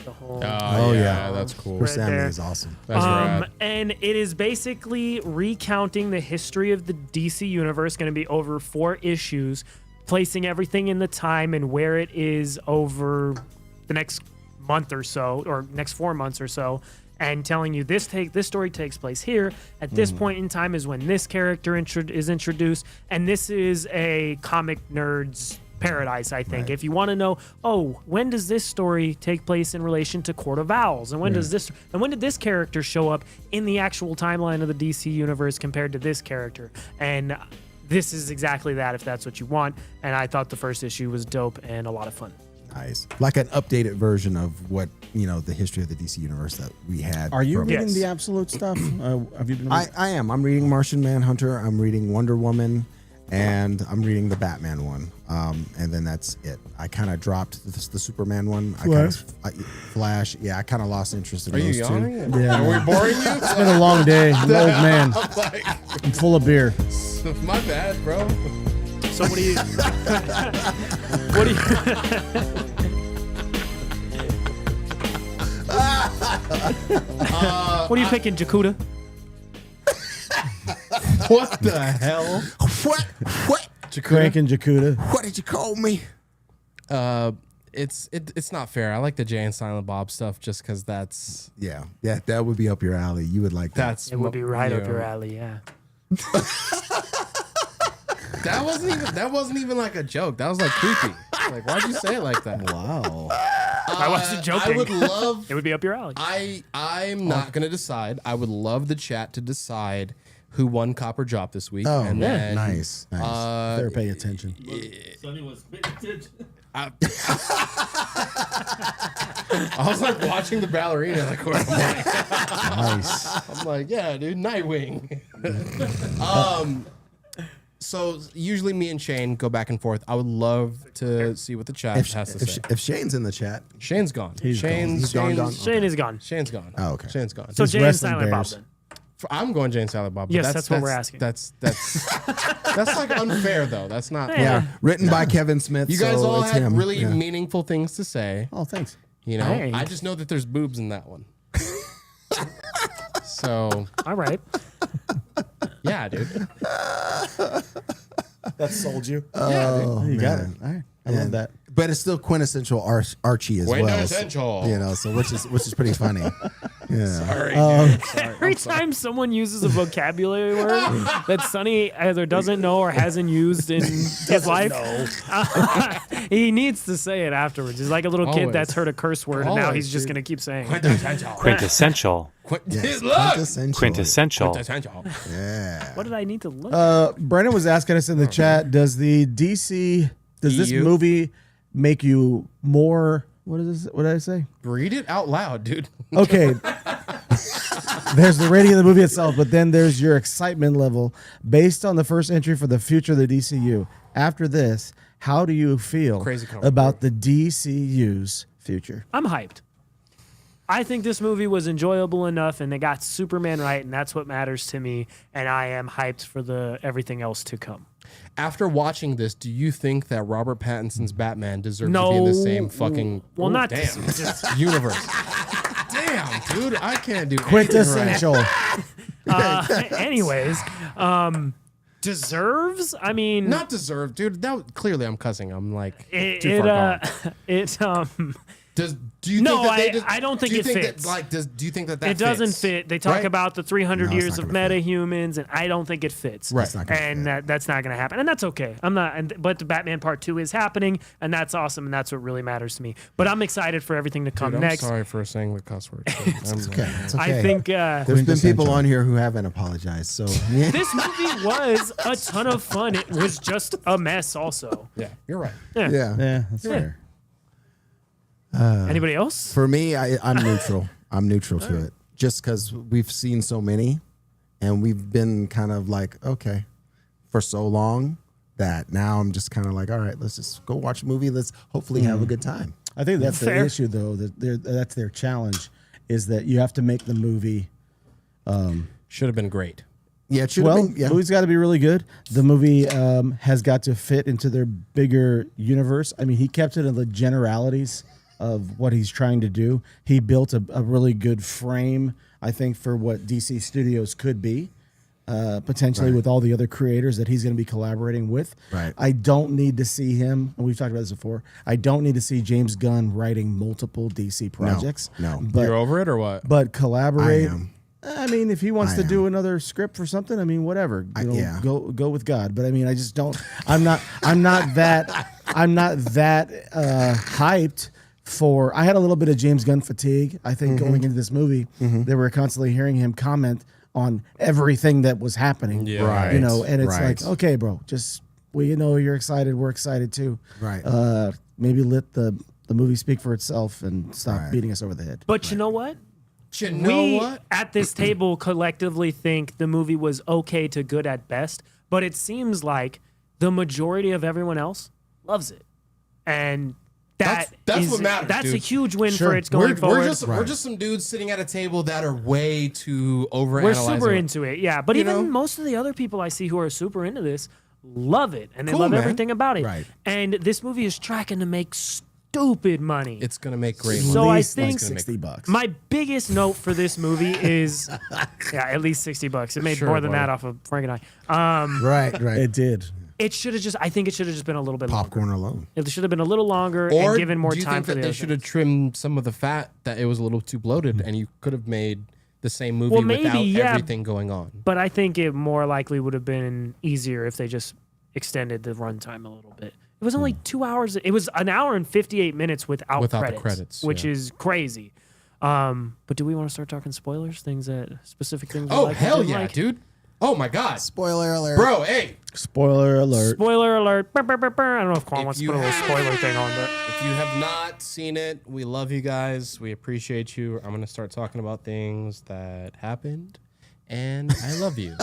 The whole Oh, yeah. yeah, that's cool. Chris Right Samney there. is awesome. That's rad. and it is basically recounting the history of the DC universe, going to be over 4 issues, placing everything in the time and where it is over the next month or so, or next 4 months or so, and telling you this story takes place here at this point in time is when this character is introduced, and this is a comic nerd's paradise, I think. If you want to know, when does this story take place in relation to Court of Owls, and when did this character show up in the actual timeline of the DC universe compared to this character? And this is exactly that, if that's what you want. And I thought the first issue was dope and a lot of fun. Nice. Like an updated version of what, the history of the DC universe that we had. Are you from- reading Yes. the absolute stuff? Have you been? I am. I'm reading Martian Manhunter. I'm reading Wonder Woman, and I'm reading the Batman one. And then that's it. I kind of dropped the Superman one. Flash. Yeah, I kind of lost interest in Are you those two. yawning? Yeah. Are we boring you? It's been a long day. I'm an old man. I'm full of beer. My bad, bro. So what do you what are you picking, Jakuta? What the hell? What? Crank and Jakuta. What did you call me? It's not fair. I like the Jay and Silent Bob stuff just because that's Yeah, that would be up your alley. You would like that. that's It would be right up know, your alley, yeah. That wasn't even like a joke. That was like creepy. Like, why'd you say it like that? Wow. I wasn't joking. I would love. It would be up your alley. I'm not gonna decide. I would love the chat to decide who won Copper Drop this week. Oh, and then, nice. Better pay attention. Sonny was paying attention. I was like watching the ballerina. Like, where I'm like, Nice. I'm like, yeah, dude, Nightwing. So usually me and Shane go back and forth. I would love to see what the chat has to say. If Shane's in the chat, Shane's gone. He's gone. Shane is gone. Shane's gone. Oh, okay. Shane's gone. So He's Jay and wrestling Silent Bob bears. then. I'm going Jane Silent Bob. but Yes, that's what we're asking. That's like unfair though. That's not. Yeah. written by Kevin Smith. You guys so all it's had him. really Yeah. meaningful things to say. Oh, thanks. You know, Thanks. I just know that there's boobs in that one. So All right. yeah, dude. That sold you. Yeah, dude. You got it. All right. I love that. But it's still quintessential Archie as well. Quintessential. You know, so which is pretty funny. Yeah. Sorry, Every time someone uses a vocabulary word that Sonny either doesn't know or hasn't used in his life, he needs to say it afterwards. He's like a little kid Always. that's heard a curse word and now Always, he's just dude. going to keep saying it. Quintessential. Yes, Look! quintessential. Quintessential. Yeah. What did I need to look Brennan was asking us in the chat, does this EU? movie make you more, what is this? What did I say? Read it out loud, dude. Okay. There's the rating of the movie itself, but then there's your excitement level based on the first entry for the future of the DCU. After this, how do you feel Crazy comment. about the DCU's future? I'm hyped. I think this movie was enjoyable enough and they got Superman right and that's what matters to me and I am hyped for everything else to come. After watching this, do you think that Robert Pattinson's Batman deserves to be in the same fucking not damn just universe? Damn, dude, I can't do Quintessential. anyways, deserves? I mean, Not deserved, dude. That clearly I'm cussing. I'm like it, too far gone. Do you No, think that they I don't think do you it think fits. That, like, do you think that it doesn't fits? fit. They talk Right? about the 300 No, it's years not of gonna fit. meta-humans, and I don't think it fits. Right. It's not gonna And fit. that's not going to happen. And that's okay. I'm not. But the Batman Part 2 is happening, and that's awesome, and that's what really matters to me. But I'm excited for everything to come Dude, I'm next. sorry for saying the cuss word. It's Okay. It's okay. I think There's been people Quintessential. on here who haven't apologized. So yeah. this movie was a ton of fun. It was just a mess also. Yeah, you're right. yeah. Yeah, that's fair. Anybody else? For me, I'm neutral. I'm neutral to it. Just because we've seen so many and we've been kind of like, okay, for so long that now I'm just kind of like, all right, let's just go watch a movie. Let's hopefully have a good time. I think that's the Fair. issue, though. That's their challenge, is that you have to make the movie. Should have been great. Yeah, it should Well, have been. Yeah. the movie's got to be really good. The movie has got to fit into their bigger universe. I mean, he kept it in the generalities of what he's trying to do. He built a really good frame, I think, for what DC Studios could be, potentially with all the other creators that he's going to be collaborating with. Right. I don't need to see him, and we've talked about this before, I don't need to see James Gunn writing multiple DC projects. no. But, You're over it or what? but collaborate. I am. I mean, if he wants I to do am. another script for something, I mean, whatever. You know, yeah. go with God. But I mean, I just don't. I'm not that hyped for. I had a little bit of James Gunn fatigue. I think going into this movie, they were constantly hearing him comment on everything that was happening. Yeah. Right. You know, and it's Right. like, okay, bro, just you know, you're excited. We're excited too. Right. Maybe let the movie speak for itself and stop Right. beating us over the head. But you know what? You know We what? at this table collectively think the movie was okay to good at best, but it seems like the majority of everyone else loves it, and That's what matters, That's a dude. huge win Sure. for its going forward. We're just some dudes sitting at a table that are way too overanalyzing. We're super into it, yeah. But You even know? most of the other people I see who are super into this love it, and they Cool, love man. everything about it. Right. And this movie is tracking to make stupid money. It's gonna make great. So money. I Least, like, think $60. my biggest note for this movie is, yeah, at least $60. It made Sure, more than buddy. that off of Frank and I. Right. Right. It did. It should have just. I think it should have just been a little bit longer. Popcorn alone. It should have been a little longer Or and given more do you time think for that the they other should have things. trimmed some of the fat that it was a little too bloated, and you could have made the same movie Well, maybe, without yeah. everything going on. But I think it more likely would have been easier if they just extended the runtime a little bit. It was only 2 hours. It was an hour and 58 minutes without the credits, credits, which yeah. is crazy. But do we want to start talking spoilers? Specific things? Oh, we like, hell didn't yeah, like? dude. Oh, my God. Spoiler alert. Bro, hey. Spoiler alert. Spoiler alert. Burr, burr, burr, burr. I don't know if Quan If wants to you put a little have- spoiler thing on, but If you have not seen it, we love you guys. We appreciate you. I'm going to start talking about things that happened, and I love you.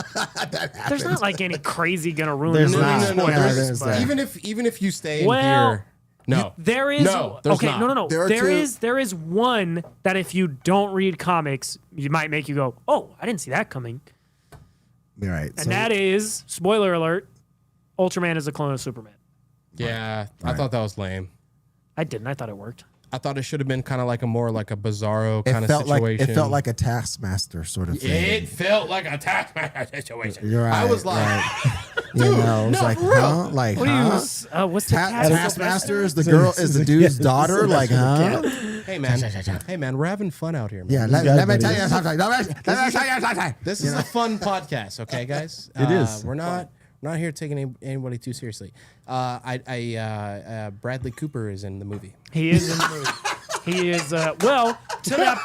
there's not like any crazy gonna ruin There's the not. movie No, spoilers, there's but- that. even if you stay in Well, here. No. There is No, there's okay. not. No. There are There two- is one that if you don't read comics, you might make you go, "Oh, I didn't see that coming." All right. And that is spoiler alert: Ultraman is a clone of Superman. Yeah, I thought that was lame. I didn't. I thought it worked. I thought it should have been kind of like a more like a bizarro it kind of felt situation. like it felt like a Taskmaster sort of thing. It felt like a Taskmaster situation. You're right. I was like, you know, it's no, like, for real. huh? Like, What huh? are you? What's the cat? Taskmaster is the girl, is the dude's daughter. Like, huh? hey man, we're having fun out here, man. Yeah. Let me tell you something. Let me tell you something. This is a fun podcast, okay, guys? It is. We're not here taking anybody too seriously. Bradley Cooper is in the movie. He is in the movie. He is well. To that,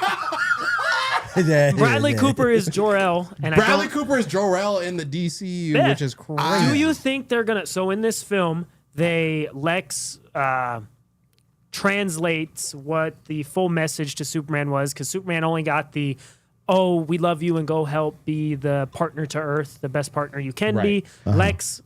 Yeah, Bradley yeah. Cooper is Jor-El, and Bradley I don't, Cooper is Jor-El in the DCU, Yeah. which is crazy. Do you think they're gonna? So in this film, Lex translates what the full message to Superman was, because Superman only got the, "Oh, we love you and go help be the partner to Earth, the best partner you can Right. be." Lex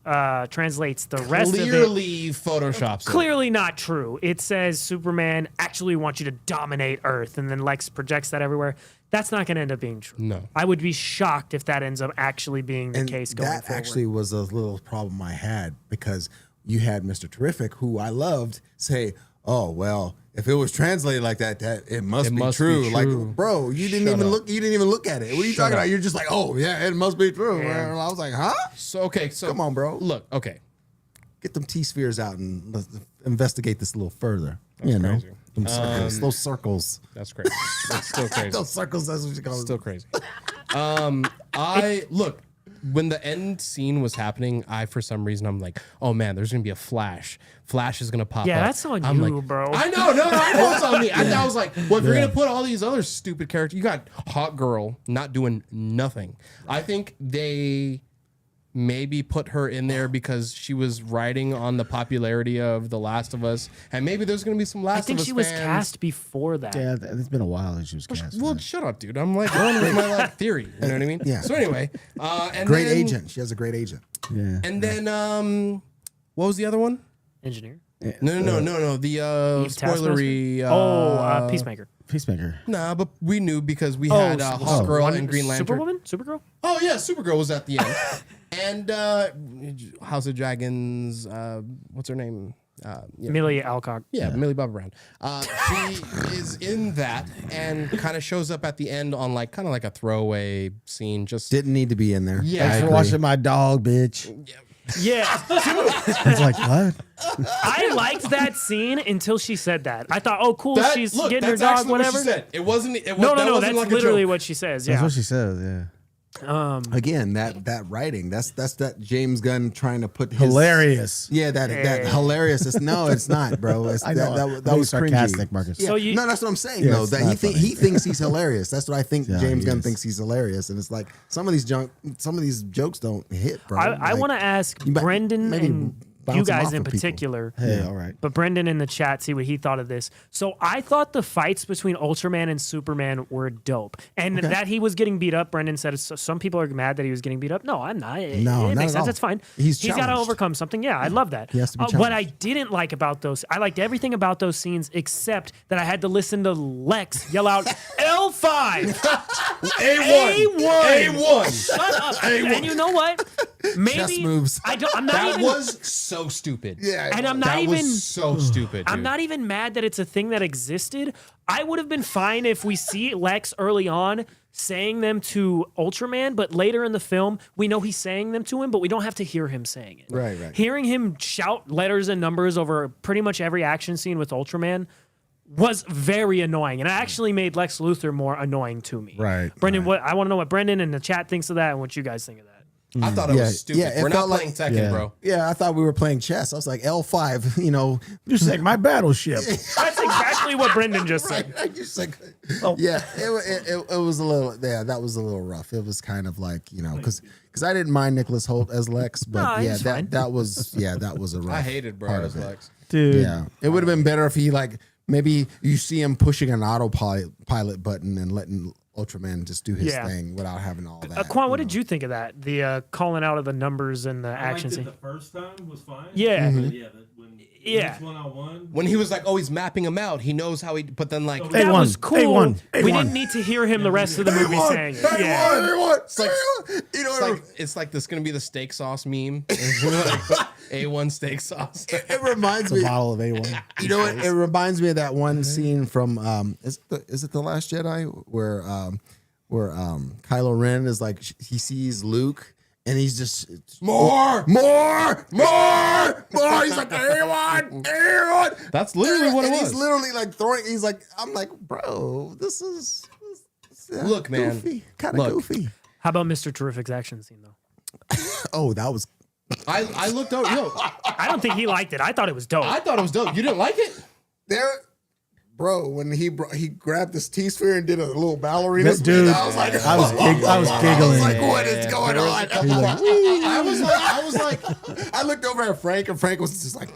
translates the rest of it. Clearly photoshops it. Clearly not true. It says Superman actually wants you to dominate Earth, and then Lex projects that everywhere. That's not going to end up being true. No. I would be shocked if that ends up actually being the And case going that forward. actually was a little problem I had, because you had Mr. Terrific, who I loved, say, "Oh well, if it was translated like that, it must be must be true." true. Like, bro, you didn't Shut even up. look. You didn't even look at it. What are you Shut talking up. about? You're just like, "Oh yeah, it must be true." Yeah. And I was like, "Huh? So Come on, bro. Look, okay. Get them T-spheres out and let's investigate this a little further." You know, crazy. them circles, those circles, That's crazy. That's still crazy. those circles. That's what you call them. Still crazy. I look, when the end scene was happening, for some reason I'm like, oh man, there's gonna be a Flash. Flash is gonna pop Yeah, up. that's on I'm you, like, bro. I know, I know it's on me. I was like, well, if you're gonna put all these other stupid characters, you got Hot Girl not doing nothing. I think they maybe put her in there because she was riding on the popularity of The Last of Us, and maybe there's gonna be some Last I think of Us she was fans. cast before that. Yeah, it's been a while that she was cast. Well, shut up, dude. I'm like going with my like theory. You know what I mean? Yeah. So anyway, and Great then, agent. She has a great agent. yeah. And then what was the other one? Engineer. No. The Eve spoilery. Peacemaker. Peacemaker. Nah, but we knew because we had Hawk Girl and Green Lantern. Supergirl? Oh yeah, Supergirl was at the end. And House of Dragons. What's her name? Millie Alcock. Yeah, Millie Bobby Brown. She is in that and kind of shows up at the end on like kind of like a throwaway scene. Just Didn't need to be in there. Yeah. Thanks for watching my dog, bitch. Yeah. It's like, what? I liked that scene until she said that. I thought, oh, cool, that, she's look, getting her that's dog, actually what whatever. she said. It wasn't. It was, No, that wasn't that's like a literally joke. what she says. That's Yeah. what she says, yeah. Again, that writing. That's that James Gunn trying to put his Hilarious. Yeah, that Hey. hilarious. No, it's not, bro. It's, I know. that was sarcastic, cringy. Marcus. Yeah. So you- No, that's what I'm saying Yeah, though. it's That not funny. he thinks he's hilarious. That's what I think. Yeah, James he Gunn is. thinks he's hilarious, and it's like some of these jokes don't hit, bro. I want to ask you might- Brendan maybe and bounce you them guys off in of people. particular. Hey, all right. But Brendan in the chat, see what he thought of this. So I thought the fights between Ultraman and Superman were dope. And that he was getting beat up, Brendan said some people are mad that he was getting beat up. No, I'm not. It No, not makes at sense. all. It's fine. He's got to challenged. overcome something. Yeah, I love that. He has to be What I challenged. didn't like about those, I liked everything about those scenes except that I had to listen to Lex yell out L5. A1. Shut up. And you know what? Maybe Chess moves. I'm not That even. was so stupid. Yeah, and I'm not That even. was so stupid. I'm dude. not even mad that it's a thing that existed. I would have been fine if we see Lex early on saying them to Ultraman, but later in the film, we know he's saying them to him, but we don't have to hear him saying it. Right. Hearing him shout letters and numbers over pretty much every action scene with Ultraman was very annoying, and it actually made Lex Luthor more annoying to me. Right, Brendan, I want to know what Brendan in the chat thinks of that and what you guys think of that. I thought it was stupid. We're not playing Tekken, bro. Yeah, I thought we were playing chess. I was like L5, you know. Just like my battleship. That's exactly what Brendan just said. I just like, yeah, it was a little, yeah, that was a little rough. It was kind of like, you know, because I didn't mind Nicholas Hoult as Lex, but No, he's fine. that was a rough. I hated Bro as Lex. Dude. Yeah, it would have been better if he like maybe you see him pushing an autopilot button and letting Ultraman just do his thing without having all that. Quan, what did you think of that? The calling out of the numbers and the action scene. The first time was fine. Yeah. But when it's one-on-one. When he was like, oh, he's mapping him out. He knows how he. But then like That was cool. A1. We didn't need to hear him the rest of the movie saying it. It's like, it's like this gonna be the steak sauce meme. A1 steak sauce. It reminds A me. bottle of A1. You know what? It reminds me of that one scene from is it the Last Jedi where Kylo Ren is like he sees Luke and he's just more. He's like A1. That's literally what it was. He's literally like throwing. He's like, I'm like, bro, this is Look, man, kind of goofy. How about Mr. Terrific's action scene though? Oh, that was. I looked out. Yo, I don't think he liked it. I thought it was dope. I thought it was dope. You didn't like it? There, bro, when he grabbed this T-sphere and did a little ballerina spin, Dude, I was like, I was giggling. like, what is going on? I was like, I looked over at Frank, and Frank was just like,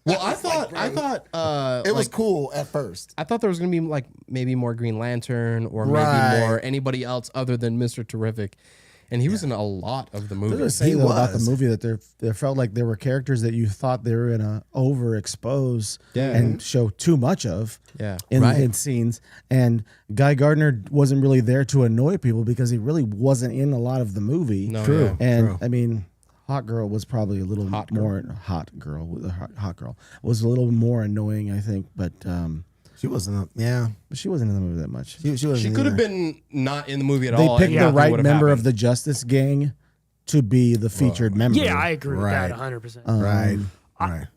well, I thought it was cool at first. I thought there was gonna be like maybe more Green Lantern or maybe more anybody else other than Mr. Terrific. And he was in a lot of the movie. I was saying about the movie that there felt like there were characters that you thought they were gonna overexpose and show too much of in scenes. And Guy Gardner wasn't really there to annoy people because he really wasn't in a lot of the movie. No, true. And I mean, Hot Girl was probably a little hot girl was a little more annoying, I think, but She wasn't. but she wasn't in the movie that much. She could have been not in the movie at They all. picked the right member of the Justice Gang to be the featured member. Yeah, I agree with that 100%. Right.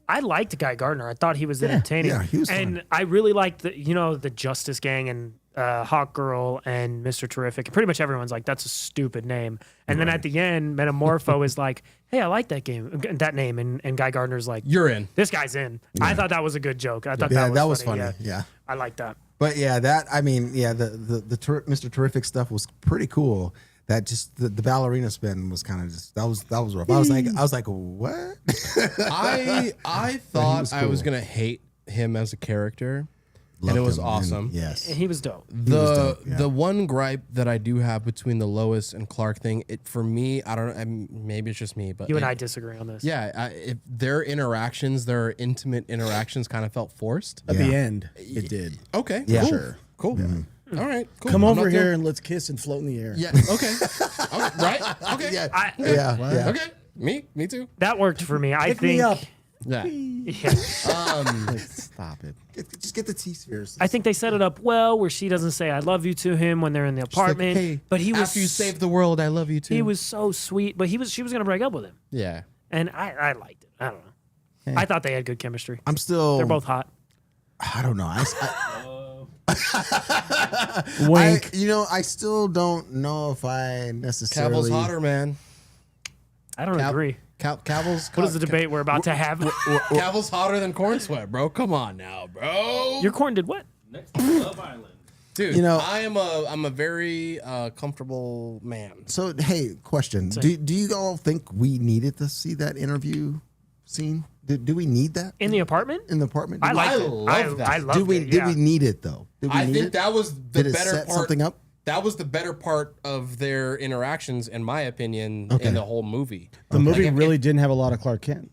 I liked Guy Gardner. I thought he was entertaining. Yeah, he was and fun. I really liked the Justice Gang and Hawk Girl and Mr. Terrific. Pretty much everyone's like, that's a stupid name. And then at the end, Metamorpho is like, hey, I like that name. And Guy Gardner's like, you're in. This guy's in. Yeah. I thought that was a good joke. I thought that was funny. funny. Yeah. I like that. But yeah, the Mr. Terrific stuff was pretty cool. That just the ballerina spin was kind of just that was rough. I was like, what? I thought I was gonna hate him as a character, and it was awesome. Yes, And he was dope. The one gripe that I do have between the Lois and Clark thing, for me, I don't know, maybe it's just me, but You and I disagree on this. yeah, if their intimate interactions, kind of felt forced. At the end, it did. Okay, Yeah. cool. Sure. Cool. All right, cool. Come I'm over not here the- and let's kiss and float in the air. Yeah. Okay. Okay, right. Okay. yeah. Okay. Me too. That worked for me. I Pick think. me up. Yeah. Yeah. Stop it. Just get the T-spheres. I think they set it up well where she doesn't say I love you to him when they're in the apartment. "Hey, but he was After you saved the world, I love you too. he was so sweet, but she was gonna break up with him. Yeah. And I liked it. I don't know. I thought they had good chemistry. I'm still. They're both hot. I don't know. Wink. I still don't know if I necessarily. Cavill's hotter, man. I don't agree. Cavill's. What is the debate we're about to have? Cavill's hotter than Corn Sweat, bro. Come on now, bro. Your corn did what? Next to Love Island. Dude, You know- I'm a very comfortable man. So hey, question: Do you all think we needed to see that interview scene? Do we need that In the apartment? in the apartment? I liked it. love that. I loved Did we it. did we need it though? Did we I need think it? that was the Did it better set part. something up? That was the better part of their interactions, in my opinion, Okay. in the whole movie. The movie Like, really didn't have a lot of Clark Kent.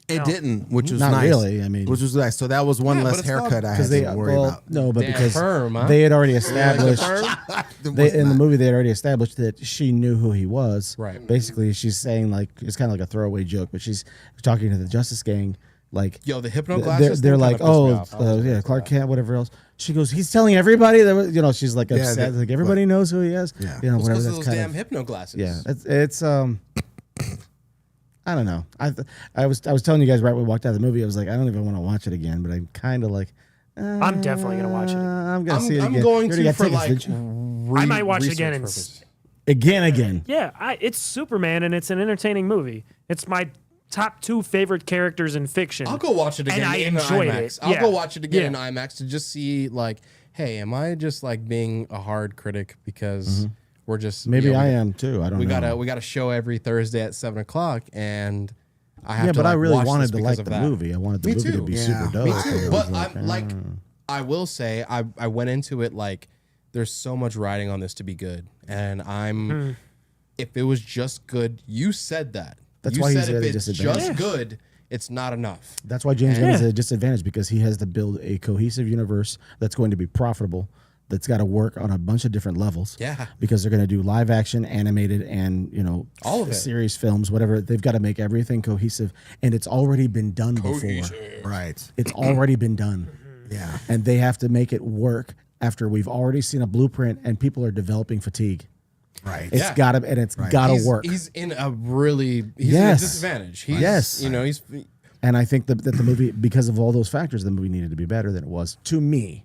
It No. didn't, which was Not nice. really, I mean- which was nice. So that was one Yeah, but less it's not- haircut I had Because to they worry about. no, but Damn because firm, huh? they had already established It they, was in the not. movie they had already established that she knew who he was. Right. Basically, she's saying like it's kind of like a throwaway joke, but she's talking to the Justice Gang like. Yo, the hypno They're, glasses. they're thing like, kinda pissed me oh, off. yeah, Clark Kent, whatever else. She goes, he's telling everybody that, she's like Yeah, upset. that- like everybody knows who he is. Yeah. You know, It's whatever. because of That's those kind damn of, hypno glasses. yeah. It's I don't know. I was telling you guys right when we walked out of the movie, I was like, I don't even want to watch it again, but I'm kind of like, I'm definitely gonna watch it. I'm gonna see it I'm again. going You already to got for tickets, like. didn't you? I might watch it again and purposes. Again. Yeah, it's Superman, and it's an entertaining movie. It's my top 2 favorite characters in fiction. I'll go watch it again and I in enjoyed IMAX. it. I'll go watch it again in IMAX to just see, like, hey, am I just like being a hard critic because we're just Maybe I am too. I don't know. We got a show every Thursday at 7:00, and I have to. But I really watch wanted this to because like of the that. movie. I wanted the Me movie to too. be Yeah. super dope. Me So too. it But was I will say, I went into it like there's so much riding on this to be good, and if it was just good, you said that. That's you why he's said at a if it's disadvantage. just good, it's not enough. That's why James Gunn is at a disadvantage, because he has to build a cohesive universe that's going to be profitable, that's got to work on a bunch of different levels. Yeah. Because they're going to do live action, animated, and all of it. series, films, whatever. They've got to make everything cohesive, and it's already been done before. Right. It's already been done. Yeah. And they have to make it work after we've already seen a blueprint and people are developing fatigue. Right. It's gotta work. He's in a really at a disadvantage. He's, he's And I think that the movie, because of all those factors, the movie needed to be better than it was. To me,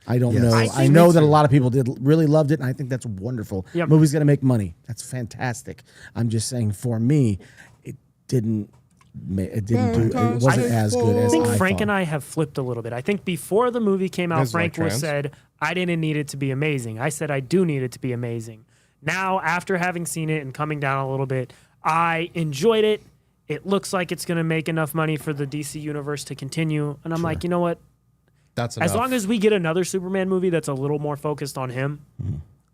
I don't know. I know that a lot of people really loved it, and I think that's wonderful. Yep. Movie's gonna make money. That's fantastic. I'm just saying, for me, it wasn't as good as I think I Frank thought. and I have flipped a little bit. I think before the movie came out, guys Frank like was trans? said, I didn't need it to be amazing. I said I do need it to be amazing. Now, after having seen it and coming down a little bit, I enjoyed it. It looks like it's going to make enough money for the DC universe to continue. And I'm like, you know what? that's enough. As long as we get another Superman movie that's a little more focused on him,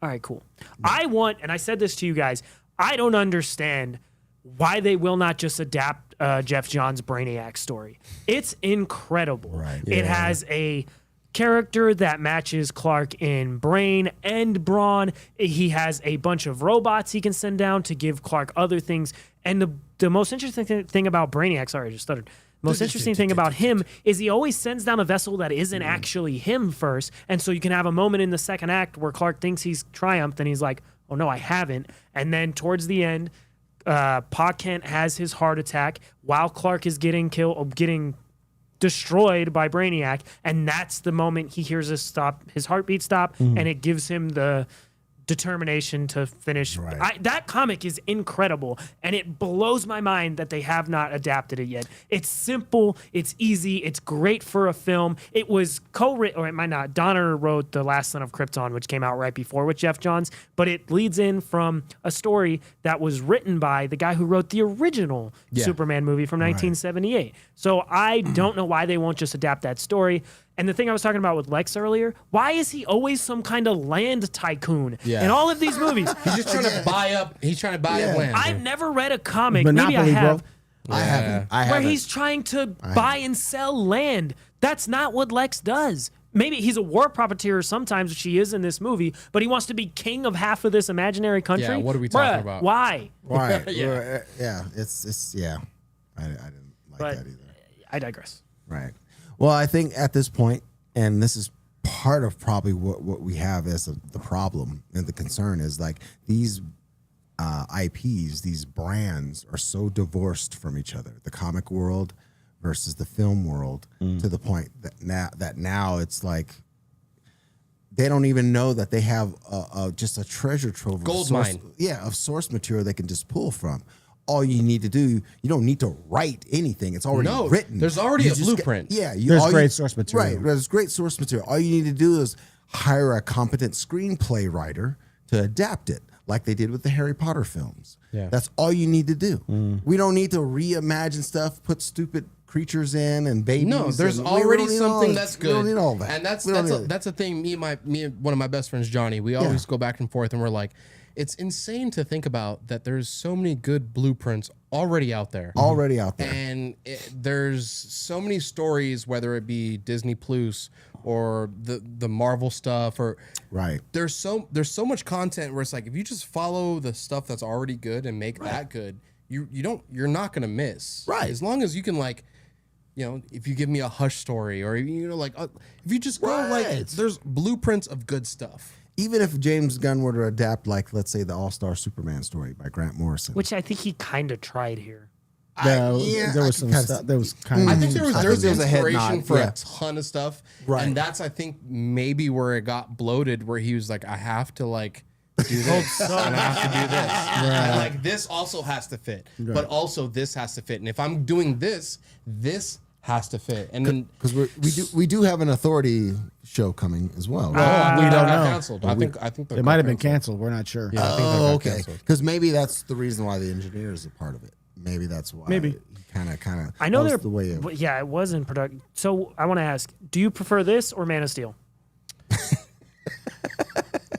all right, cool. I want, and I said this to you guys, I don't understand why they will not just adapt Jeff Johns' Brainiac story. It's incredible. Right. It has a character that matches Clark in brain and brawn. He has a bunch of robots he can send down to give Clark other things. And the most interesting thing about Brainiac, sorry, I just stuttered. Most interesting thing about him is he always sends down a vessel that isn't actually him first. And so you can have a moment in the second act where Clark thinks he's triumphed and he's like, oh no, I haven't. And then towards the end, Pa Kent has his heart attack while Clark is getting destroyed by Brainiac, and that's the moment he hears his heartbeat stop, and it gives him the determination to finish. Right. That comic is incredible, and it blows my mind that they have not adapted it yet. It's simple, it's easy, it's great for a film. It was co-written, or it might not. Donner wrote The Last Son of Krypton, which came out right before with Jeff Johns, but it leads in from a story that was written by the guy who wrote the original Superman movie from 1978. So I don't know why they won't just adapt that story. And the thing I was talking about with Lex earlier, why is he always some kind of land tycoon in all of these movies? he's just trying to buy up. He's trying to buy up land. I've never read a comic, Monopoly, maybe I have, bro. I haven't. where he's trying to buy and sell land. That's not what Lex does. Maybe he's a war profiteer sometimes, which he is in this movie, but he wants to be king of half of this imaginary country. Yeah, what are we talking Bruh, about? Why? Right. Yeah. Yeah. It's I didn't like But that either. I digress. Right. Well, I think at this point, and this is part of probably what we have as the problem and the concern is like these IPs, these brands are so divorced from each other. The comic world versus the film world, to the point that now it's like they don't even know that they have just a treasure trove Gold of source, mine. of source material they can just pull from. All you need to do, you don't need to write anything. It's already written. There's already You a just blueprint. There's great source material. Right, there's great source material. All you need to do is hire a competent screenplay writer to adapt it, like they did with the Harry Potter films. Yeah. That's all you need to do. We don't need to reimagine stuff, put stupid creatures in and babies. No, there's and already we don't need all something that. that's good. We don't need all that. And that's We don't need that's a thing. Me and one of my best friends, Johnny, we always go back and forth, and we're like, it's insane to think about that. There's so many good blueprints already out there. Already out there. And there's so many stories, whether it be Disney Plus or the Marvel stuff, or Right. there's so much content where it's like if you just follow the stuff that's already good and make that good, you're not gonna miss. Right. As long as you can if you give me a Hush story, or if you just go Right. there's blueprints of good stuff. Even if James Gunn were to adapt, like, let's say, the All-Star Superman story by Grant Morrison. Which I think he kind of tried here. There was some stuff. There was kind I of. think there was a head inspiration nod, for yeah. a ton of stuff, Right. and that's I think maybe where it got bloated, where he was like, I have to do this, and I have to do this. And like this also has to fit, but also this has to fit. And if I'm doing this, this has to fit. And then because we do have an authority show coming as well. Well, we don't know. Canceled. I think It might have been canceled. We're not sure. Yeah, I think Oh, got okay. canceled. Because maybe that's the reason why the engineer is a part of it. Maybe that's why. Maybe. Kind of. I know they're. the way it, Yeah, it was in production. So I want to ask: do you prefer this or Man of Steel?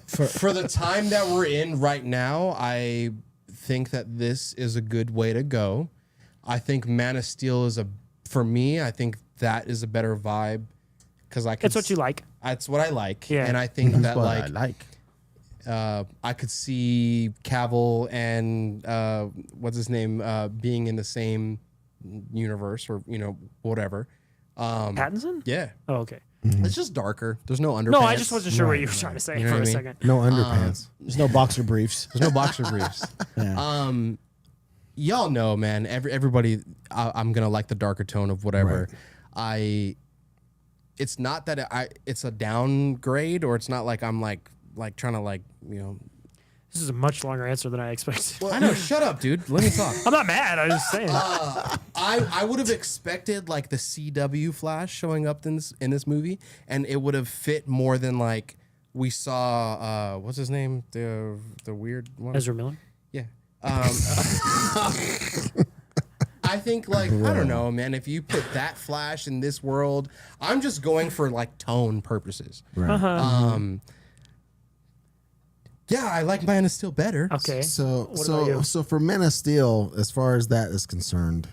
For the time that we're in right now, I think that this is a good way to go. I think Man of Steel is for me, I think that is a better vibe because I could. That's what you like. That's what I like. Yeah. And I think that What I like. I could see Cavill and what's his name being in the same universe or whatever. Pattinson? Yeah. Oh, okay. It's just darker. There's no underpants. No, I just wasn't sure what you were trying to say You know for what a I mean? second. no underpants. There's no boxer briefs. There's no boxer briefs. Yeah. Y'all know, man. Everybody, I'm gonna like the darker tone of whatever. It's not that it's a downgrade, or it's not like I'm like trying to This is a much longer answer than I expected. I know. Shut up, dude. Let me talk. I'm not mad. I'm just saying. I would have expected like the CW Flash showing up in this movie, and it would have fit more than like we saw. What's his name? The weird one. Ezra Miller? Yeah. I think I don't know, man. If you put that Flash in this world, I'm just going for like tone purposes. Right. Yeah, I like Man of Steel better. Okay. So What about you? so for Men of Steel, as far as that is concerned,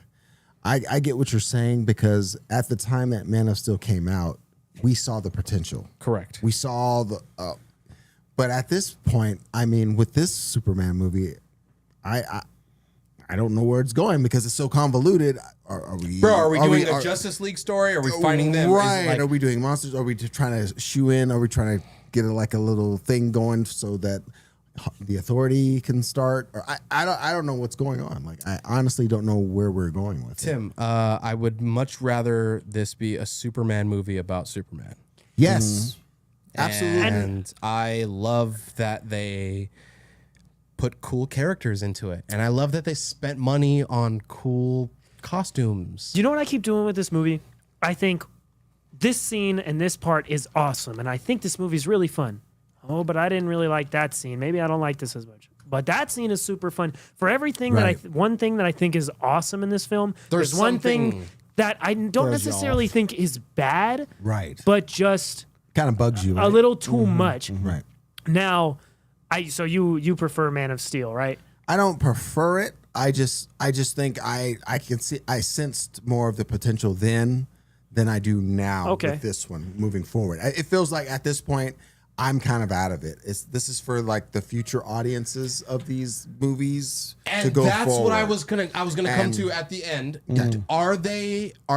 I get what you're saying because at the time that Man of Steel came out, we saw the potential. Correct. We saw the, but at this point, I mean, with this Superman movie, I don't know where it's going because it's so convoluted. Are we doing a Justice League story? Are we fighting them? Right? Are we doing monsters? Are we just trying to shoe in? Are we trying to get a little thing going so that the authority can start? Or I don't know what's going on. Like I honestly don't know where we're going with it. Tim, I would much rather this be a Superman movie about Superman. Yes, absolutely. And I love that they put cool characters into it. And I love that they spent money on cool costumes. Do you know what I keep doing with this movie? I think this scene and this part is awesome, and I think this movie's really fun. Oh, but I didn't really like that scene. Maybe I don't like this as much. But that scene is super fun. For everything Right. one thing that I think is awesome in this film, there's one thing that I don't throws you necessarily off. think is bad, Right. but just Kind of bugs you. a Right? little too much. Right. Now, so you prefer Man of Steel, right? I don't prefer it. I just think I can see I sensed more of the potential then than I do now Okay. with this one moving forward. It feels like at this point I'm kind of out of it. This is for like the future audiences of these movies to And go that's forward. what I was gonna come And- to at the end. Are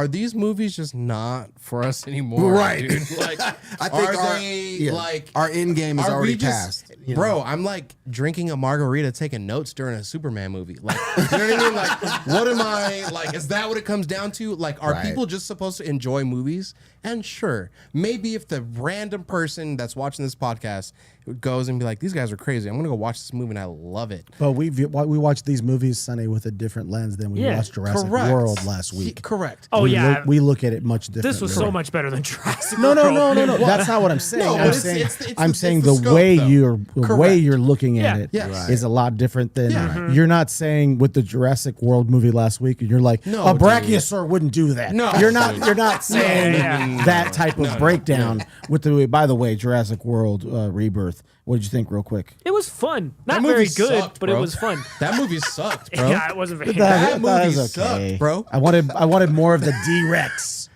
these movies just not for us anymore? Right. Dude? Like I think our end game is are we already just- passed. Bro, I'm like drinking a margarita, taking notes during a Superman movie. Like, you know what I mean? Like, what am I like? Is that what it comes down to? Like, are Right. people just supposed to enjoy movies? And sure, maybe if the random person that's watching this podcast goes and be like, "These guys are crazy," I'm gonna go watch this movie and I love it. But we watched these movies, Sonny, with a different lens than we Yeah, watched Jurassic Correct. World last week. Correct. Oh, yeah. We look at it much differently. This was so much better than Jurassic No, World. no. That's not what I'm saying. No, but I'm it's- saying, it's I'm the- saying it's the, the scope, way though. the way you're looking at Yeah. it Yes. is a lot different than Yeah. you're not saying with the Jurassic World movie last week. And you're like, No, a dude. brachiosaur wouldn't do that. No. you're not saying Yeah. that type of breakdown. With the by the way, Jurassic World Rebirth. What did you think, real quick? It was fun. That Not movie very good, sucked, but it bro. was fun. That movie sucked, bro. Yeah, it wasn't very That good. movie was sucked, bro. I wanted more of the D-Rex.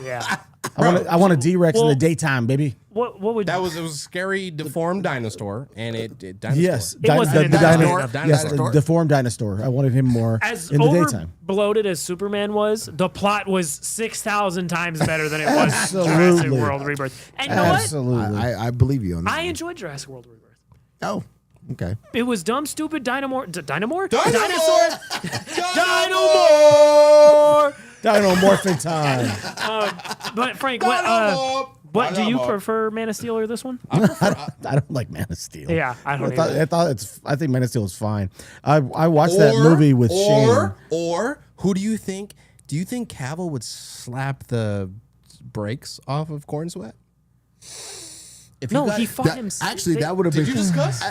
Yeah. I want a D-Rex in Well- the daytime, baby. What would It was a scary deformed dinosaur, and it dinosaur. Yes, It wasn't in the the dinosaur. dinosaur. Yes, Dinosaur. the deformed dinosaur. I wanted him more as in the over daytime. bloated as Superman was, the plot was 6,000 times better than it was in Jurassic Absolutely. World Rebirth. And you know what? Absolutely. I believe you on that. I enjoyed Jurassic World Rebirth. Oh, okay. It was dumb, stupid, Dynamore. Dinosaur! Dino morphin time. But Frank, What do you prefer, Man of Steel or this one? I don't like Man of Steel. Yeah, I don't either. I think Man of Steel is fine. I watched that movie with Shane. Or who do you think? Do you think Cavill would slap the brakes off of Corn Sweat? If No, he fought him. Actually, that would have been. Did you just cuss?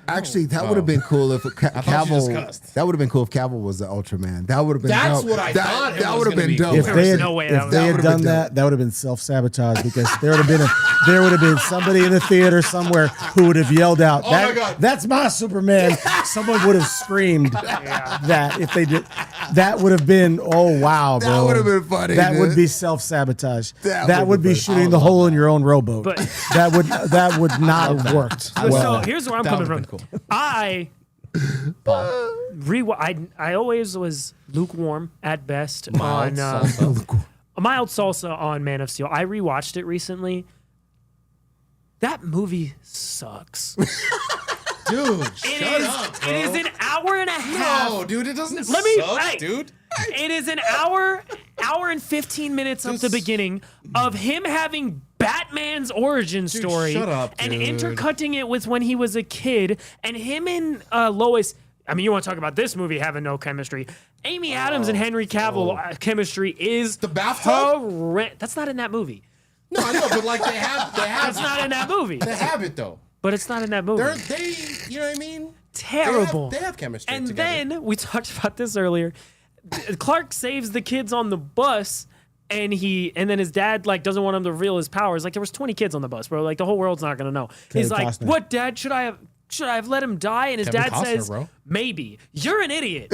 Actually, that would have been cool if Cavill. That would have been cool if Cavill was the Ultraman. That would have been. That's dope. what I thought it That was would have gonna been be. dope. If There they was had, no way if that they would had done that would have been self-sabotage because there would have been somebody in the theater somewhere who would have yelled out, my God. "That's my Superman!" Someone would have screamed that if they did. That would have been, oh wow, bro. That would have been funny. That dude. would be self-sabotage. That would would be be shooting the hole in your own rowboat. But- that would not have worked. So here's where I'm That coming would've from. been cool. I always was lukewarm at best Mild on salsa. a mild salsa on Man of Steel. I rewatched it recently. That movie sucks. Dude, It is an hour and a half. No, dude, it doesn't Let me- suck, hey. dude. It is an hour and 15 minutes of the beginning of him having Batman's origin story shut up, and dude. intercutting it with when he was a kid and him and Lois. I mean, you want to talk about this movie having no chemistry. Amy Adams and Henry Cavill chemistry is The bathtub? That's not in that movie. No, I know, but like they have That's not in that movie. they have it though. But it's not in that movie. They you know what I mean? Terrible. They have chemistry And together. then we talked about this earlier. Clark saves the kids on the bus, and then his dad like doesn't want him to reveal his powers. Like there was 20 kids on the bus, bro. Like the whole world's not gonna know. He's like, Costner. "What, Dad? Should I have let him die?" And his Kevin dad Costner, says, bro. "Maybe. You're an idiot.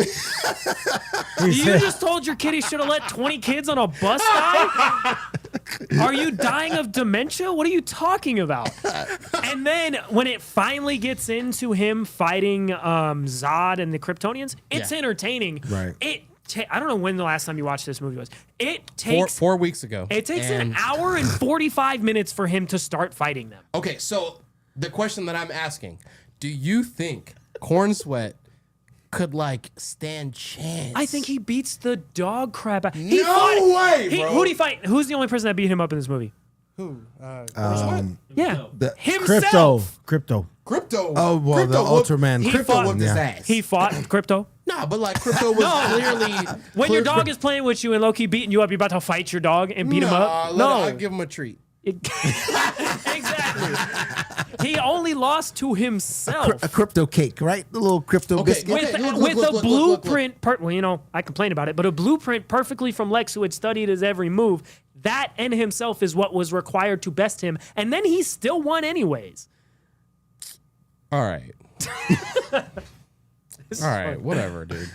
You just told your kid he should have let 20 kids on a bus die? Are you dying of dementia? What are you talking about?" And then when it finally gets into him fighting Zod and the Kryptonians, it's entertaining. Right. I don't know when the last time you watched this movie was. It takes 4 weeks ago. It takes an And- hour and 45 minutes for him to start fighting them. Okay, so the question that I'm asking, do you think Corn Sweat could like stand chance? I think he beats the dog crap out. No way, bro. Who did he fight? Who's the only person that beat him up in this movie? Who? Yeah. The- Himself. Crypto. Oh well, the Ultraman. He Crypto fought- whooped his Yeah. ass. He fought Crypto. Nah, but like Crypto was clearly When your dog is playing with you and Loki beating you up, you're about to fight your dog and beat him up? I'll give him a treat. Exactly. He only lost to himself. A crypto cake, right? The little crypto biscuit. With, look, with look, a look, blueprint, well, you know, I complain about it, but a blueprint perfectly from Lex, who had studied his every move. That and himself is what was required to best him, and then he still won anyways. All right. All right, whatever, dude.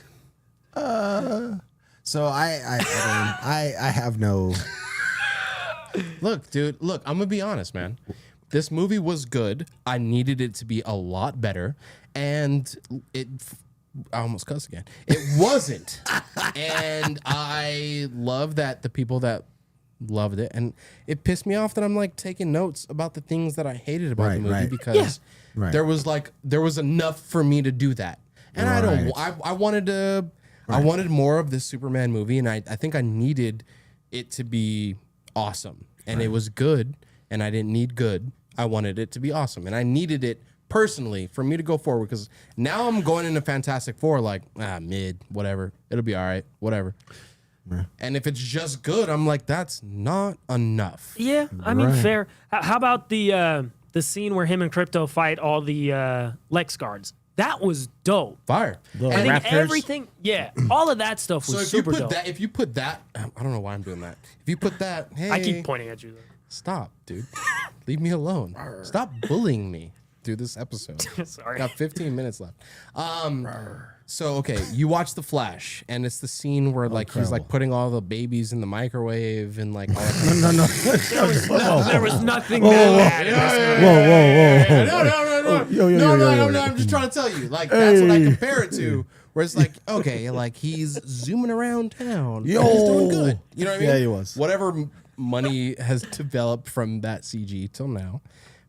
So I have no. Look, dude, look, I'm gonna be honest, man. This movie was good. I needed it to be a lot better, and I almost cussed again. It wasn't, and I love that the people that loved it, and it pissed me off that I'm like taking notes about the things that I hated about the movie Right. because Right. there was enough for me to do that, and I wanted more of this Superman movie, and I think I needed it to be awesome, and it was good, and I didn't need good. I wanted it to be awesome, and I needed it personally for me to go forward because now I'm going into Fantastic Four like mid, whatever. It'll be all right, whatever. And if it's just good, I'm like, that's not enough. Yeah, I mean, fair. How about the scene where him and Crypto fight all the Lex guards? That was dope. Fire. The I think Raptors. everything, all of that stuff was So if super you put dope. that, if you put that, I don't know why I'm doing that. If you put that, hey, I keep pointing at you. stop, dude. Leave me alone. Stop bullying me through this episode. Sorry. Got 15 minutes left. So okay, you watch The Flash, and it's the scene where like he's like putting all the babies in the microwave and like all that. There was nothing that bad in this movie. No, I'm just trying to tell you, like that's what I compare it to. Where it's like, okay, like he's zooming around town. He's doing good. You know what I mean? Yeah, he was. Whatever money has developed from that CG till now,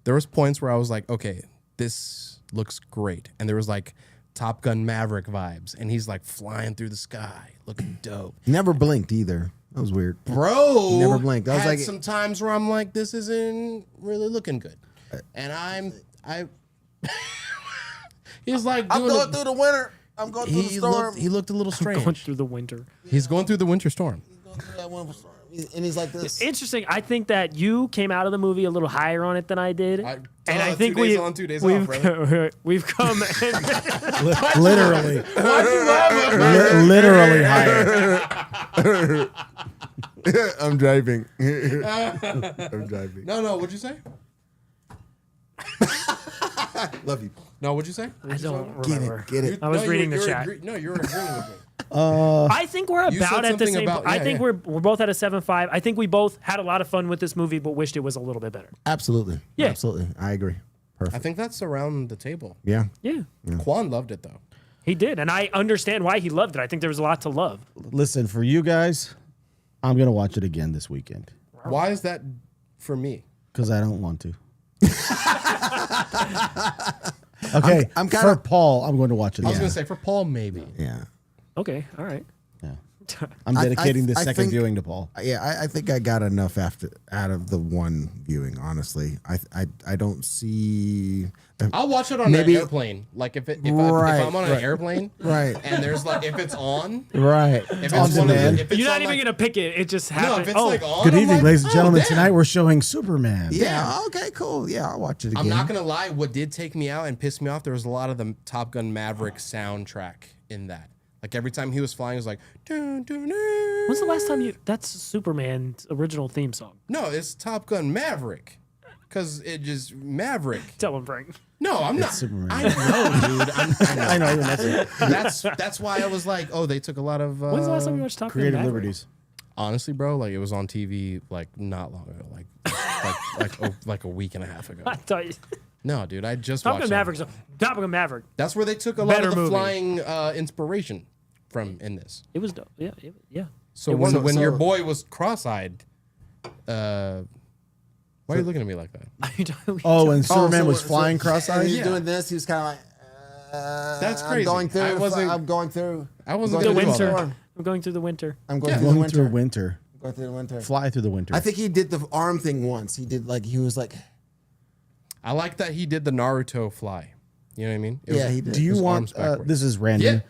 there was points where I was like, okay, this looks great, and there was like Top Gun Maverick vibes, and he's like flying through the sky, looking dope. Never blinked either. That was weird. Bro, Never blinked. I was had like, some times where I'm like, this isn't really looking good, and I. He's like, I'm going through the winter. I'm going through the storm. He looked a little strange. Going through the winter. He's going through the winter storm. He's going through that winter storm. And he's like this. Interesting. I think that you came out of the movie a little higher on it than I did, and I think 2 days on, 2 days off, brother. we've come Literally. Literally higher. I'm driving. I'm driving. No, what'd you say? Love you. No, what'd you say? I don't remember. Get it. I was reading the chat. No, you're agreeing with me. I think we're You said about at the something same. about- I yeah, think yeah. we're both at a 7.5. I think we both had a lot of fun with this movie, but wished it was a little bit better. Absolutely. Yeah. Absolutely. I agree. Perfect. I think that's around the table. Yeah. Yeah, Quan loved it though. he did, and I understand why he loved it. I think there was a lot to love. Listen, for you guys, I'm going to watch it again this weekend Why is that for me? because I don't want to. Okay, I'm for kinda- Paul, I'm going to watch it I was again. gonna say for Paul maybe. Yeah. Okay, all right. Yeah. I'm dedicating the I second think- viewing to Paul. Yeah, I think I got enough out of the one viewing. Honestly, I don't see. I'll watch it on Maybe- an airplane. Like if I'm on an airplane, Right. and there's like if it's on, Right. if On it's one of demand. the, if it's You're not on, even like, gonna pick it. It just no, happened. if it's Oh, like on. Good I'm evening, like, ladies and oh, gentlemen. damn. Tonight we're showing Superman. Yeah. Okay. Cool. Yeah, I'll watch it again. I'm not gonna lie. What did take me out and piss me off? There was a lot of the Top Gun Maverick soundtrack in that. Like every time he was flying, it was like. Dun, dun, dun. when's the last time you? That's Superman's original theme song. No, it's Top Gun Maverick, because it just Maverick. Tell him, Frank. No, I'm not. Superman. I know, dude. I know, even that's it. That's why I was like, oh, they took a lot of. When's the last time you watched Top Gun Creative Maverick? liberties. Honestly, bro, like it was on TV like not long ago, like a week and a half ago. I thought you, No, dude, I just Top watched Gun it. Maverick's Top Gun Maverick. That's where they took a lot Better of the movie. flying inspiration from in this. It was dope. Yeah, yeah. So It was- when so- your boy was cross-eyed, why are you looking at me like that? Oh, and Superman so- was so- flying and cross-eyed? He was Yeah. doing this. He was kind of like. That's I'm crazy. going through. I wasn't- I'm going through. I wasn't the gonna do all winter. that. I'm going through the winter. I'm going Yeah. through the Going winter. through winter. Going through the winter. Fly through the winter. I think he did the arm thing once. He did like he was like. I like that he did the Naruto fly. You know what I mean? It Yeah, was- he did. Do you his want, arms backwards. this is random.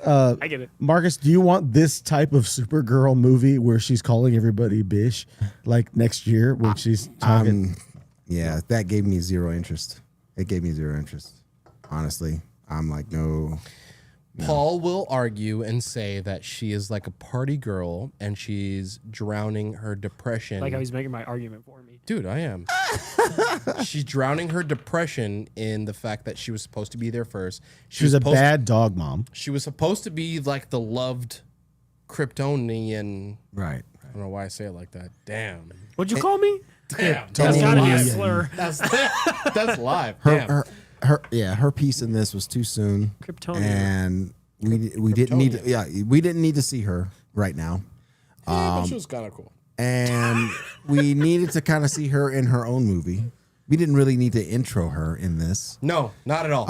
Yeah. I get it. Marcus, do you want this type of Supergirl movie where she's calling everybody bish like next year when she's talking? Yeah, that gave me zero interest. It gave me zero interest. Honestly, I'm like, no. Paul will argue and say that she is like a party girl and she's drowning her depression. Like how he's making my argument for me. Dude, I am. She's drowning her depression in the fact that she was supposed to be there first. She's a supposed- bad dog mom. She was supposed to be like the loved Kryptonian. Right. I don't know why I say it like that. Damn. What'd you call me? Damn. That's gotta be a Kryptonian. slur. That's live. Damn. Her piece in this was too soon. Kryptonian. And we didn't need to, we didn't need to see her right now. Yeah, but she was kind of cool. And we needed to kind of see her in her own movie. We didn't really need to intro her in this. No, not at all.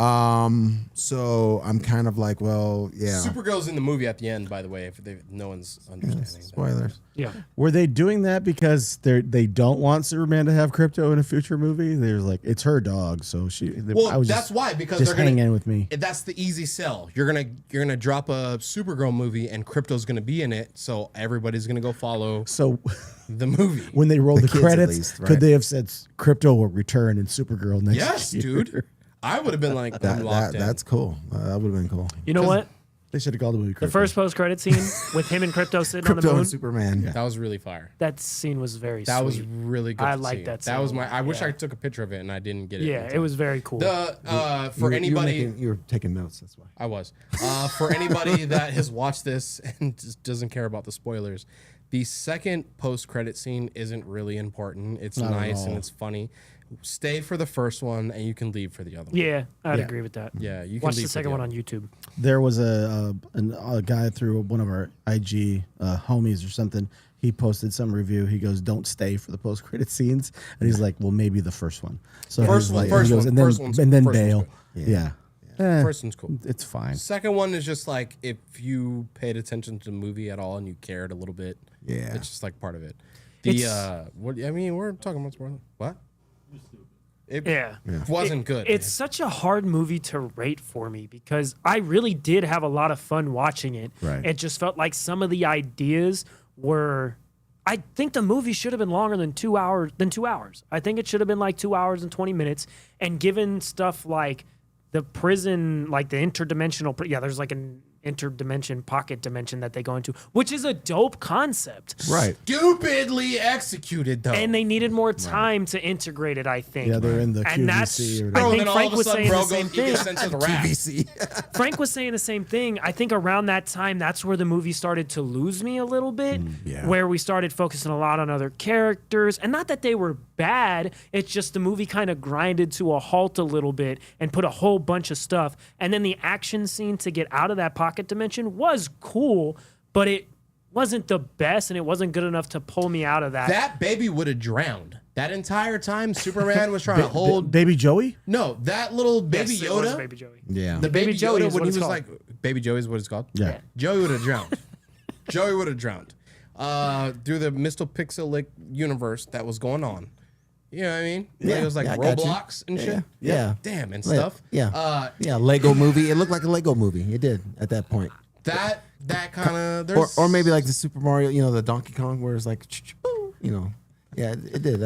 So I'm kind of like, well, yeah. Supergirl's in the movie at the end, by the way, if no one's understanding that. Spoilers. Yeah. Were they doing that because they don't want Superman to have crypto in a future movie? They're like, it's her dog, so she. Well, I was that's just, why, because just they're hang gonna in with me. That's the easy sell. You're gonna drop a Supergirl movie and Crypto's gonna be in it, so everybody's gonna go follow So the movie. when they rolled the, kids, at credits, least, right? could they have said crypto will return in Supergirl next Yes, year? dude. I would have been like, I'm locked in. That's cool. That would have been cool. You know what? They should have called the movie Crypto. The first post-credit scene with him and Crypto sitting on the Crypto moon. and Superman. That was really fire. That scene was very That was sweet. really good. I to like see. that That was scene. my. I wish Yeah. I took a picture of it and I didn't get it. Yeah, it was very cool. The for anybody. You were taking notes. That's why. I was. For anybody that has watched this and just doesn't care about the spoilers, the second post-credit scene isn't really important. It's Not at nice and all. it's funny. Stay for the first one and you can leave for the other one. Yeah, I'd Yeah. agree with that. Yeah, you can Watch leave the for second one other on YouTube. There was a guy through one of our IG homies or something. He posted some review. He goes, "Don't stay for the post credit scenes," and he's like, "Well, maybe the first one." So First he's one- like, first he goes, one- and then first one's- and then first one's bail. good. Yeah. First one's cool. It's fine. Second one is just like if you paid attention to the movie at all and you cared a little bit. Yeah. It's just like part of it. It's- What I mean, we're talking about spoilers. What? It Yeah. wasn't good. It's such a hard movie to rate for me because I really did have a lot of fun watching it. Right. It just felt like some of the ideas were. I think the movie should have been longer than 2 hours. I think it should have been like 2 hours and 20 minutes. And given stuff like the prison, like the interdimensional, there's like an interdimension pocket dimension that they go into, which is a dope concept. Right. stupidly executed though. And they needed more time to integrate it, I think. Yeah, they're in the and that's, QVC or I whatever. and think then all Frank of a was sudden, saying bro the same goes, he gets thing. sent to the rack. QVC. Frank was saying the same thing. I think around that time, that's where the movie started to lose me a little bit, yeah. where we started focusing a lot on other characters. And not that they were bad, it's just the movie kind of grinded to a halt a little bit and put a whole bunch of stuff. And then the action scene to get out of that pocket dimension was cool, but it wasn't the best and it wasn't good enough to pull me out of that. That baby would have drowned. That entire time, Superman was trying to hold. Baby Joey? No, that little baby Yes, it was Yoda. Baby Joey. Yeah. The Baby baby Joey Yoda is when what he it's was called. like, Baby Joey is what it's called. Yeah. Joey would have drowned. Joey would have drowned. Through the Mr. Pixelic universe that was going on. You know what I mean? Yeah, It was like yeah, I got you. Roblox and shit. Yeah. Damn, and Yeah. stuff. Yeah. Yeah. Lego movie. It looked like a Lego movie. It did at that point. That kind of Or maybe like the Super Mario, the Donkey Kong, where it's like, yeah, it did.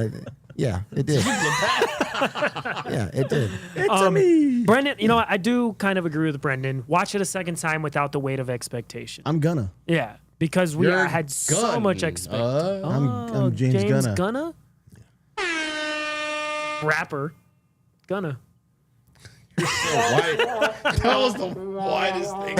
Yeah, it did. Yeah, it did. Brendan, I do kind of agree with Brendan. Watch it a second time without the weight of expectation. I'm gonna. Yeah, because we You're had so Gunn. much expectation. I'm James Gunna. Gunna? Rapper. Gunna. white. That was the whitest thing.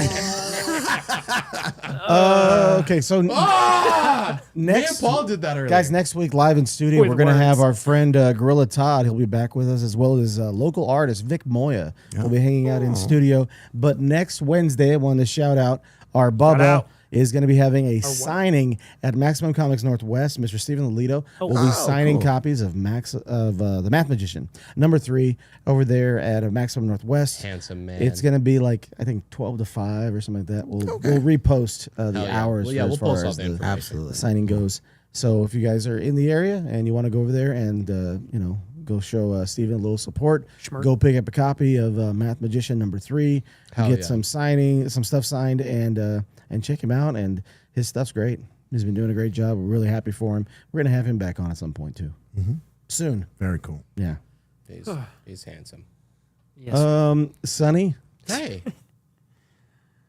Okay, so Me and next Paul did that earlier. guys, next week live in studio, With we're gonna have words. our friend Gorilla Todd. He'll be back with us, as well as local artist Vic Moya. We'll be hanging out in studio. But next Wednesday, I wanted to shout out our Bubba out. is going to be having a signing at Maximum Comics Northwest. Mr. Stephen Lolito will be signing cool. copies of The Math Magician #3 over there at Maximum Northwest. Handsome man. It's going to be like, I think 12 to 5 or something like that. We'll repost the yeah. hours Well, yeah, for we'll as far post all as the the information. Absolutely. signing goes. So if you guys are in the area and you want to go over there and go show Steven a little support, go pick up a copy of Math Magician #3, Hell get yeah. some stuff signed, and check him out. And his stuff's great. He's been doing a great job. We're really happy for him. We're gonna have him back on at some point too, soon. Very cool. Yeah. He's handsome. Yes. Sonny, Hey,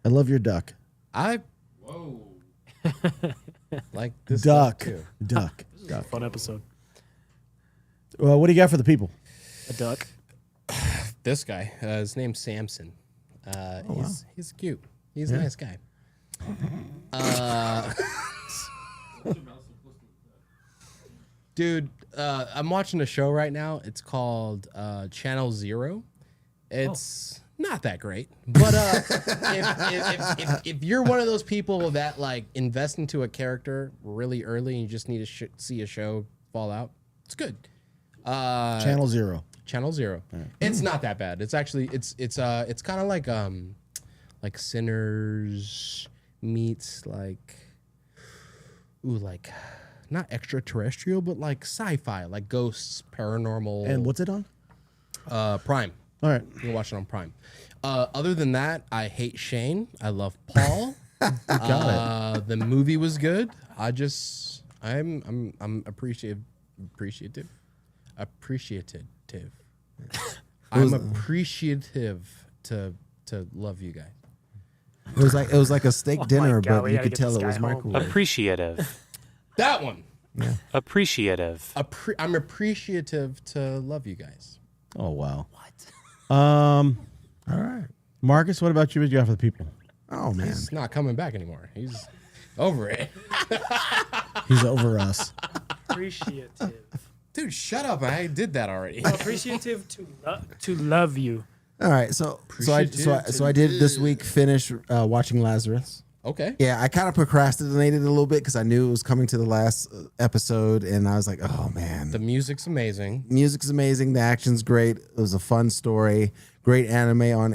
I love your duck. Whoa. like this Duck, stuff, too. duck. Fun episode. Well, what do you got for the people? A duck. This guy, his name's Samson. He's cute. He's a nice guy. Dude, I'm watching a show right now. It's called Channel Zero. It's not that great, but if you're one of those people that like invest into a character really early and you just need to see a show fall out, it's good. Channel Zero. Channel Zero. It's not that bad. It's actually it's kind of like Sinners meets like not extraterrestrial, but like sci-fi, like ghosts, paranormal. And what's it on? Prime. All right. You can watch it on Prime. Other than that, I hate Shane. I love Paul. The movie was good. I'm appreciative. I'm appreciative to love you guys. It was like a steak dinner, God, but we you gotta could get tell this it was guy home. microwave. Appreciative. That one. Appreciative. I'm appreciative to love you guys. Oh wow. What? All right. Marcus, what about you? What you got for the people? Oh man. He's not coming back anymore. He's over it. He's over us. Appreciative. Dude, shut up. I did that already. Appreciative to love you. All right, so I did this week finish watching Lazarus. Okay. Yeah, I kind of procrastinated a little bit because I knew it was coming to the last episode, and I was like, oh man, The music's amazing. music's amazing, the action's great, it was a fun story, Great anime on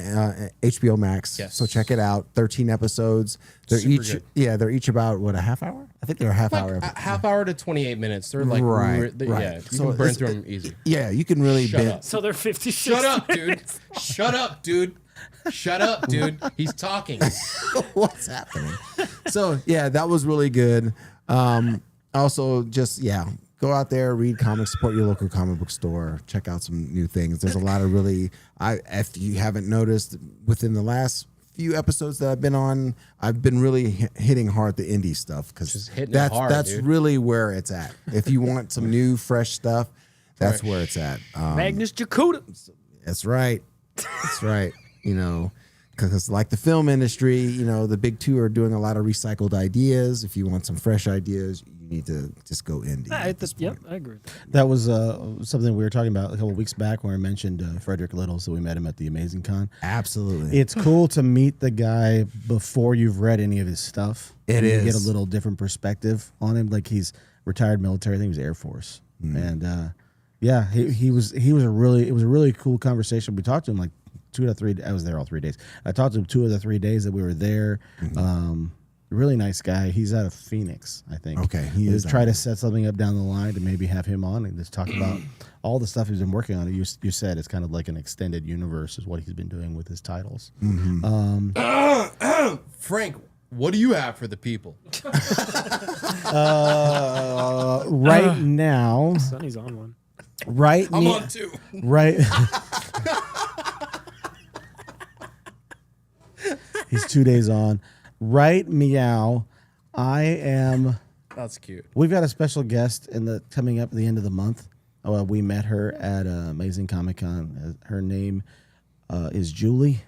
HBO Max. Yes. So check it out. 13 episodes. They're Super each good. they're each about what, a half hour? I think they're a half hour. A half hour to 28 minutes. They're like Right. Yeah, you So can burn it's- through them easy. Yeah, you can really Shut up. So they're 56. Shut up, dude. Shut up, dude. Shut up, dude. He's talking. What's happening? So yeah, that was really good. Also, just go out there, read comics, support your local comic book store, check out some new things. There's a lot of really, if you haven't noticed, within the last few episodes that I've been on, I've been really hitting hard the indie stuff because that's dude. really where it's at. If you want some new, fresh stuff, that's where it's at. Magnus Jakuta. That's right. That's right. Because like the film industry, the big two are doing a lot of recycled ideas. If you want some fresh ideas, you need to just go indie. Yep, I agree. That was something we were talking about a couple of weeks back when I mentioned Frederick Little. So we met him at the Amazing Con. Absolutely. It's cool to meet the guy before you've read any of his stuff. It You is. get a little different perspective on him. Like he's retired military. I think he was Air Force. And he was it was a really cool conversation. We talked to him like 2 to 3. I was there all 3 days. I talked to him 2 of the 3 days that we were there. Really nice guy. He's out of Phoenix, I think. Okay, he We'll is try out to set something up down the line to maybe have him on and just talk about all the stuff he's been working on. You said it's kind of like an extended universe is what he's been doing with his titles. Frank, what do you have for the people? Right now, Sonny's on one. right? I'm on 2. Right. He's 2 days on. Right, meow. I am. That's cute. We've got a special guest coming up at the end of the month. We met her at Amazing Comic Con. Her name is Julie,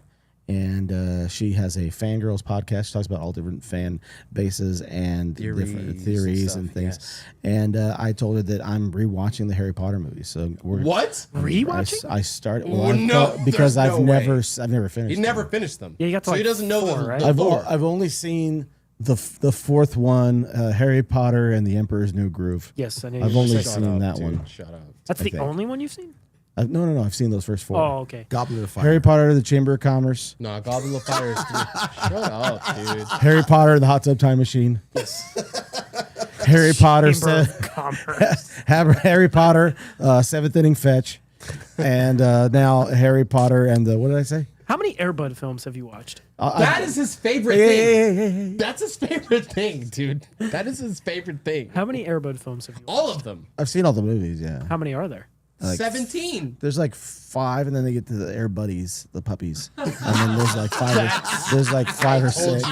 and she has a Fangirls podcast. She talks about all different fan bases and different theories and things. Yes. And I told her that I'm rewatching the Harry Potter movies. So we're What? Rewatching? I started Oh, no, because there's I've no way. never finished. He them. never finished them. Yeah, you got to so he doesn't know 4, the right? I've only seen the fourth one, Harry Potter and the Emperor's New Groove. Yes, I know. I've you only said- seen that one. Shut up. That's I the think. only one you've seen? No. I've seen those first 4. Oh, okay. Goblet of Fire. Harry Potter, the Chamber of Commerce. No, Goblet of Fire is 3. Shut up, dude. Harry Potter, the Hot Tub Time Machine. Harry Potter, Chamber of Commerce. Harry Potter, Seventh Inning Fetch, and now Harry Potter and the what did I say? How many Airbud films have you watched? That is his favorite thing. That's his favorite thing, dude. That is his favorite thing. How many Airbud films have you watched? All of them. I've seen all the movies. Yeah, How many are there? 17. there's like 5, and then they get to the Air Buddies, the puppies, and then there's like 5. There's like 5 or 6.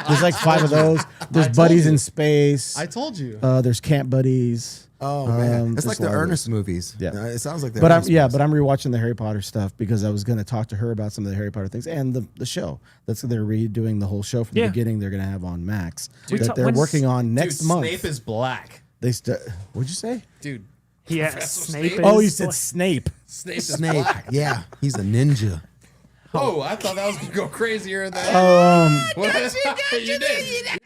There's like 5 of those. There's Buddies in Space. I told you. There's Camp Buddies. Oh man, it's there's like a the lot of Ernest movies. Yeah. It sounds like the. But I'm Ernest movies. but I'm rewatching the Harry Potter stuff because I was going to talk to her about some of the Harry Potter things and the show. They're redoing the whole show from the beginning. They're going to have on Max that they're working on next Dude, month. Snape is black. What'd you say? Dude, Yeah, Professor Snape. Snape? Oh, is you said like- Snape. Snape is Snake. black. Yeah, he's a ninja. Oh, I thought that was going to go crazier than what you did.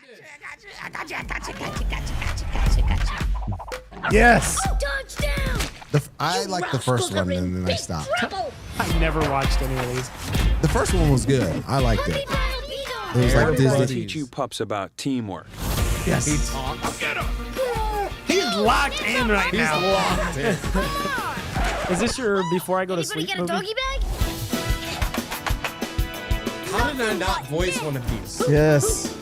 Yes. Touchdown! I like the first one, and then I stopped. I never watched any of these. The first one was good. I liked it. It was like Air Disney. Buddies. Teach you pups about teamwork. Yes. He talks. He's locked in right He's now. locked in. Is this your before I go to Anybody sleep get a movie? doggy bag? How did I not voice one of these? Yes.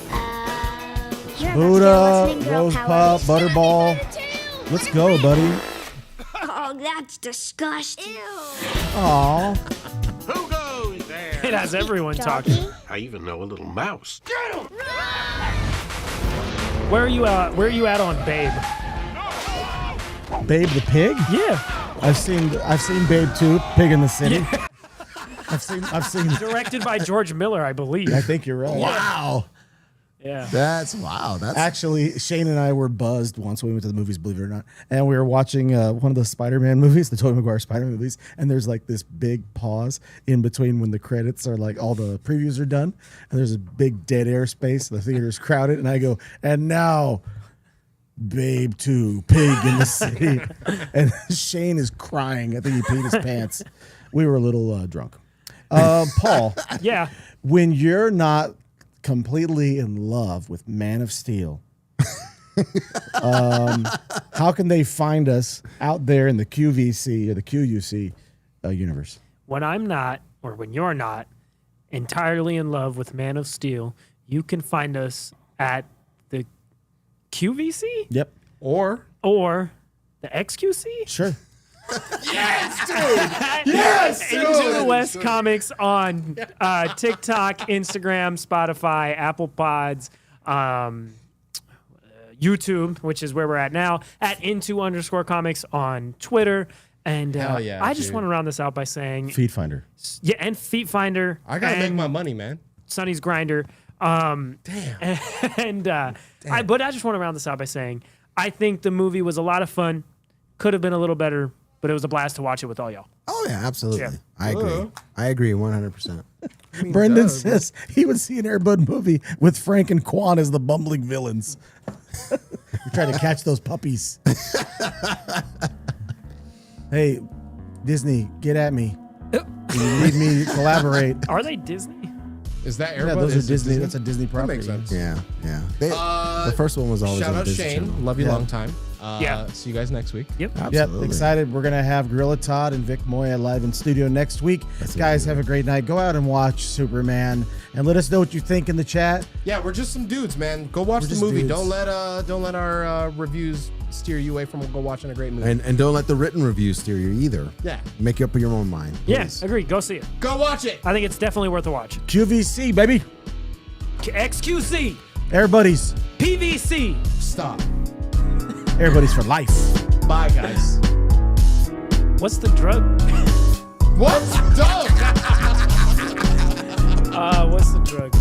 You're Buddha, listening, girl Rose power. Pop, Butterball. Let's go, buddy. Oh, that's disgusting. Aw. Who goes there? It has everyone talking. Doggy? I even know a little mouse. Where are you at? Where are you at on Babe? Babe the Pig? Yeah, I've seen Babe 2, Pig in the City. I've seen directed by George Miller, I believe. I think you're right. Wow. Yeah. That's Actually, Shane and I were buzzed once when we went to the movies, believe it or not. And we were watching one of the Spider-Man movies, the Tobey Maguire Spider-Man movies. And there's like this big pause in between when the credits are like all the previews are done. And there's a big dead air space. The theater's crowded. And I go, and now Babe 2, Pig in the City. And Shane is crying. I think he peed his pants. We were a little drunk. Paul, Yeah. when you're not completely in love with Man of Steel, how can they find us out there in the QVC or the QUC universe? When I'm not, or when you're not, entirely in love with Man of Steel, you can find us at the QVC Yep. Or the XQC. Sure. Into the West Comics on TikTok, Instagram, Spotify, Apple Pods, YouTube, which is where we're at now, at @into_comics on Twitter. And Hell yeah, I just dude. want to round this out by saying, Feed Finder. yeah, and Feet Finder. I gotta make and my money, man. Sonny's Grinder. Damn. And but I just want to round this out by saying, I think the movie was a lot of fun. Could have been a little better, but it was a blast to watch it with all y'all. Oh yeah, absolutely. Yeah. I agree. I agree 100%. Brendan says he would see an Airbud movie with Frank and Quan as the bumbling villains. You're trying to catch those puppies. Hey, Disney, get at me. You need me to collaborate. Are they Disney? Is that Yeah, Airbud? those are Is it Disney. That's a Disney That property. makes sense. Yeah, yeah. The first one was always Shout on out Disney Shane. Channel. Love you Yeah. long time. Yeah. See you guys next week. Yep. Yep, Absolutely. excited. We're going to have Gorilla Todd and Vic Moya live in studio next week. Guys, have a great night. Go out and watch Superman and let us know what you think in the chat. Yeah, we're just some dudes, man. Go watch the just movie. dudes. Don't let our reviews steer you away from go watching a great movie. And don't let the written reviews steer you either. Yeah. Make up your own mind. Yes, please. agreed. Go see it. Go watch it. I think it's definitely worth a watch. QVC, baby. XQC, Everybody's. PVC. Stop. Everybody's for life. Bye, guys. What's the drug? What? Doug? What's the drug?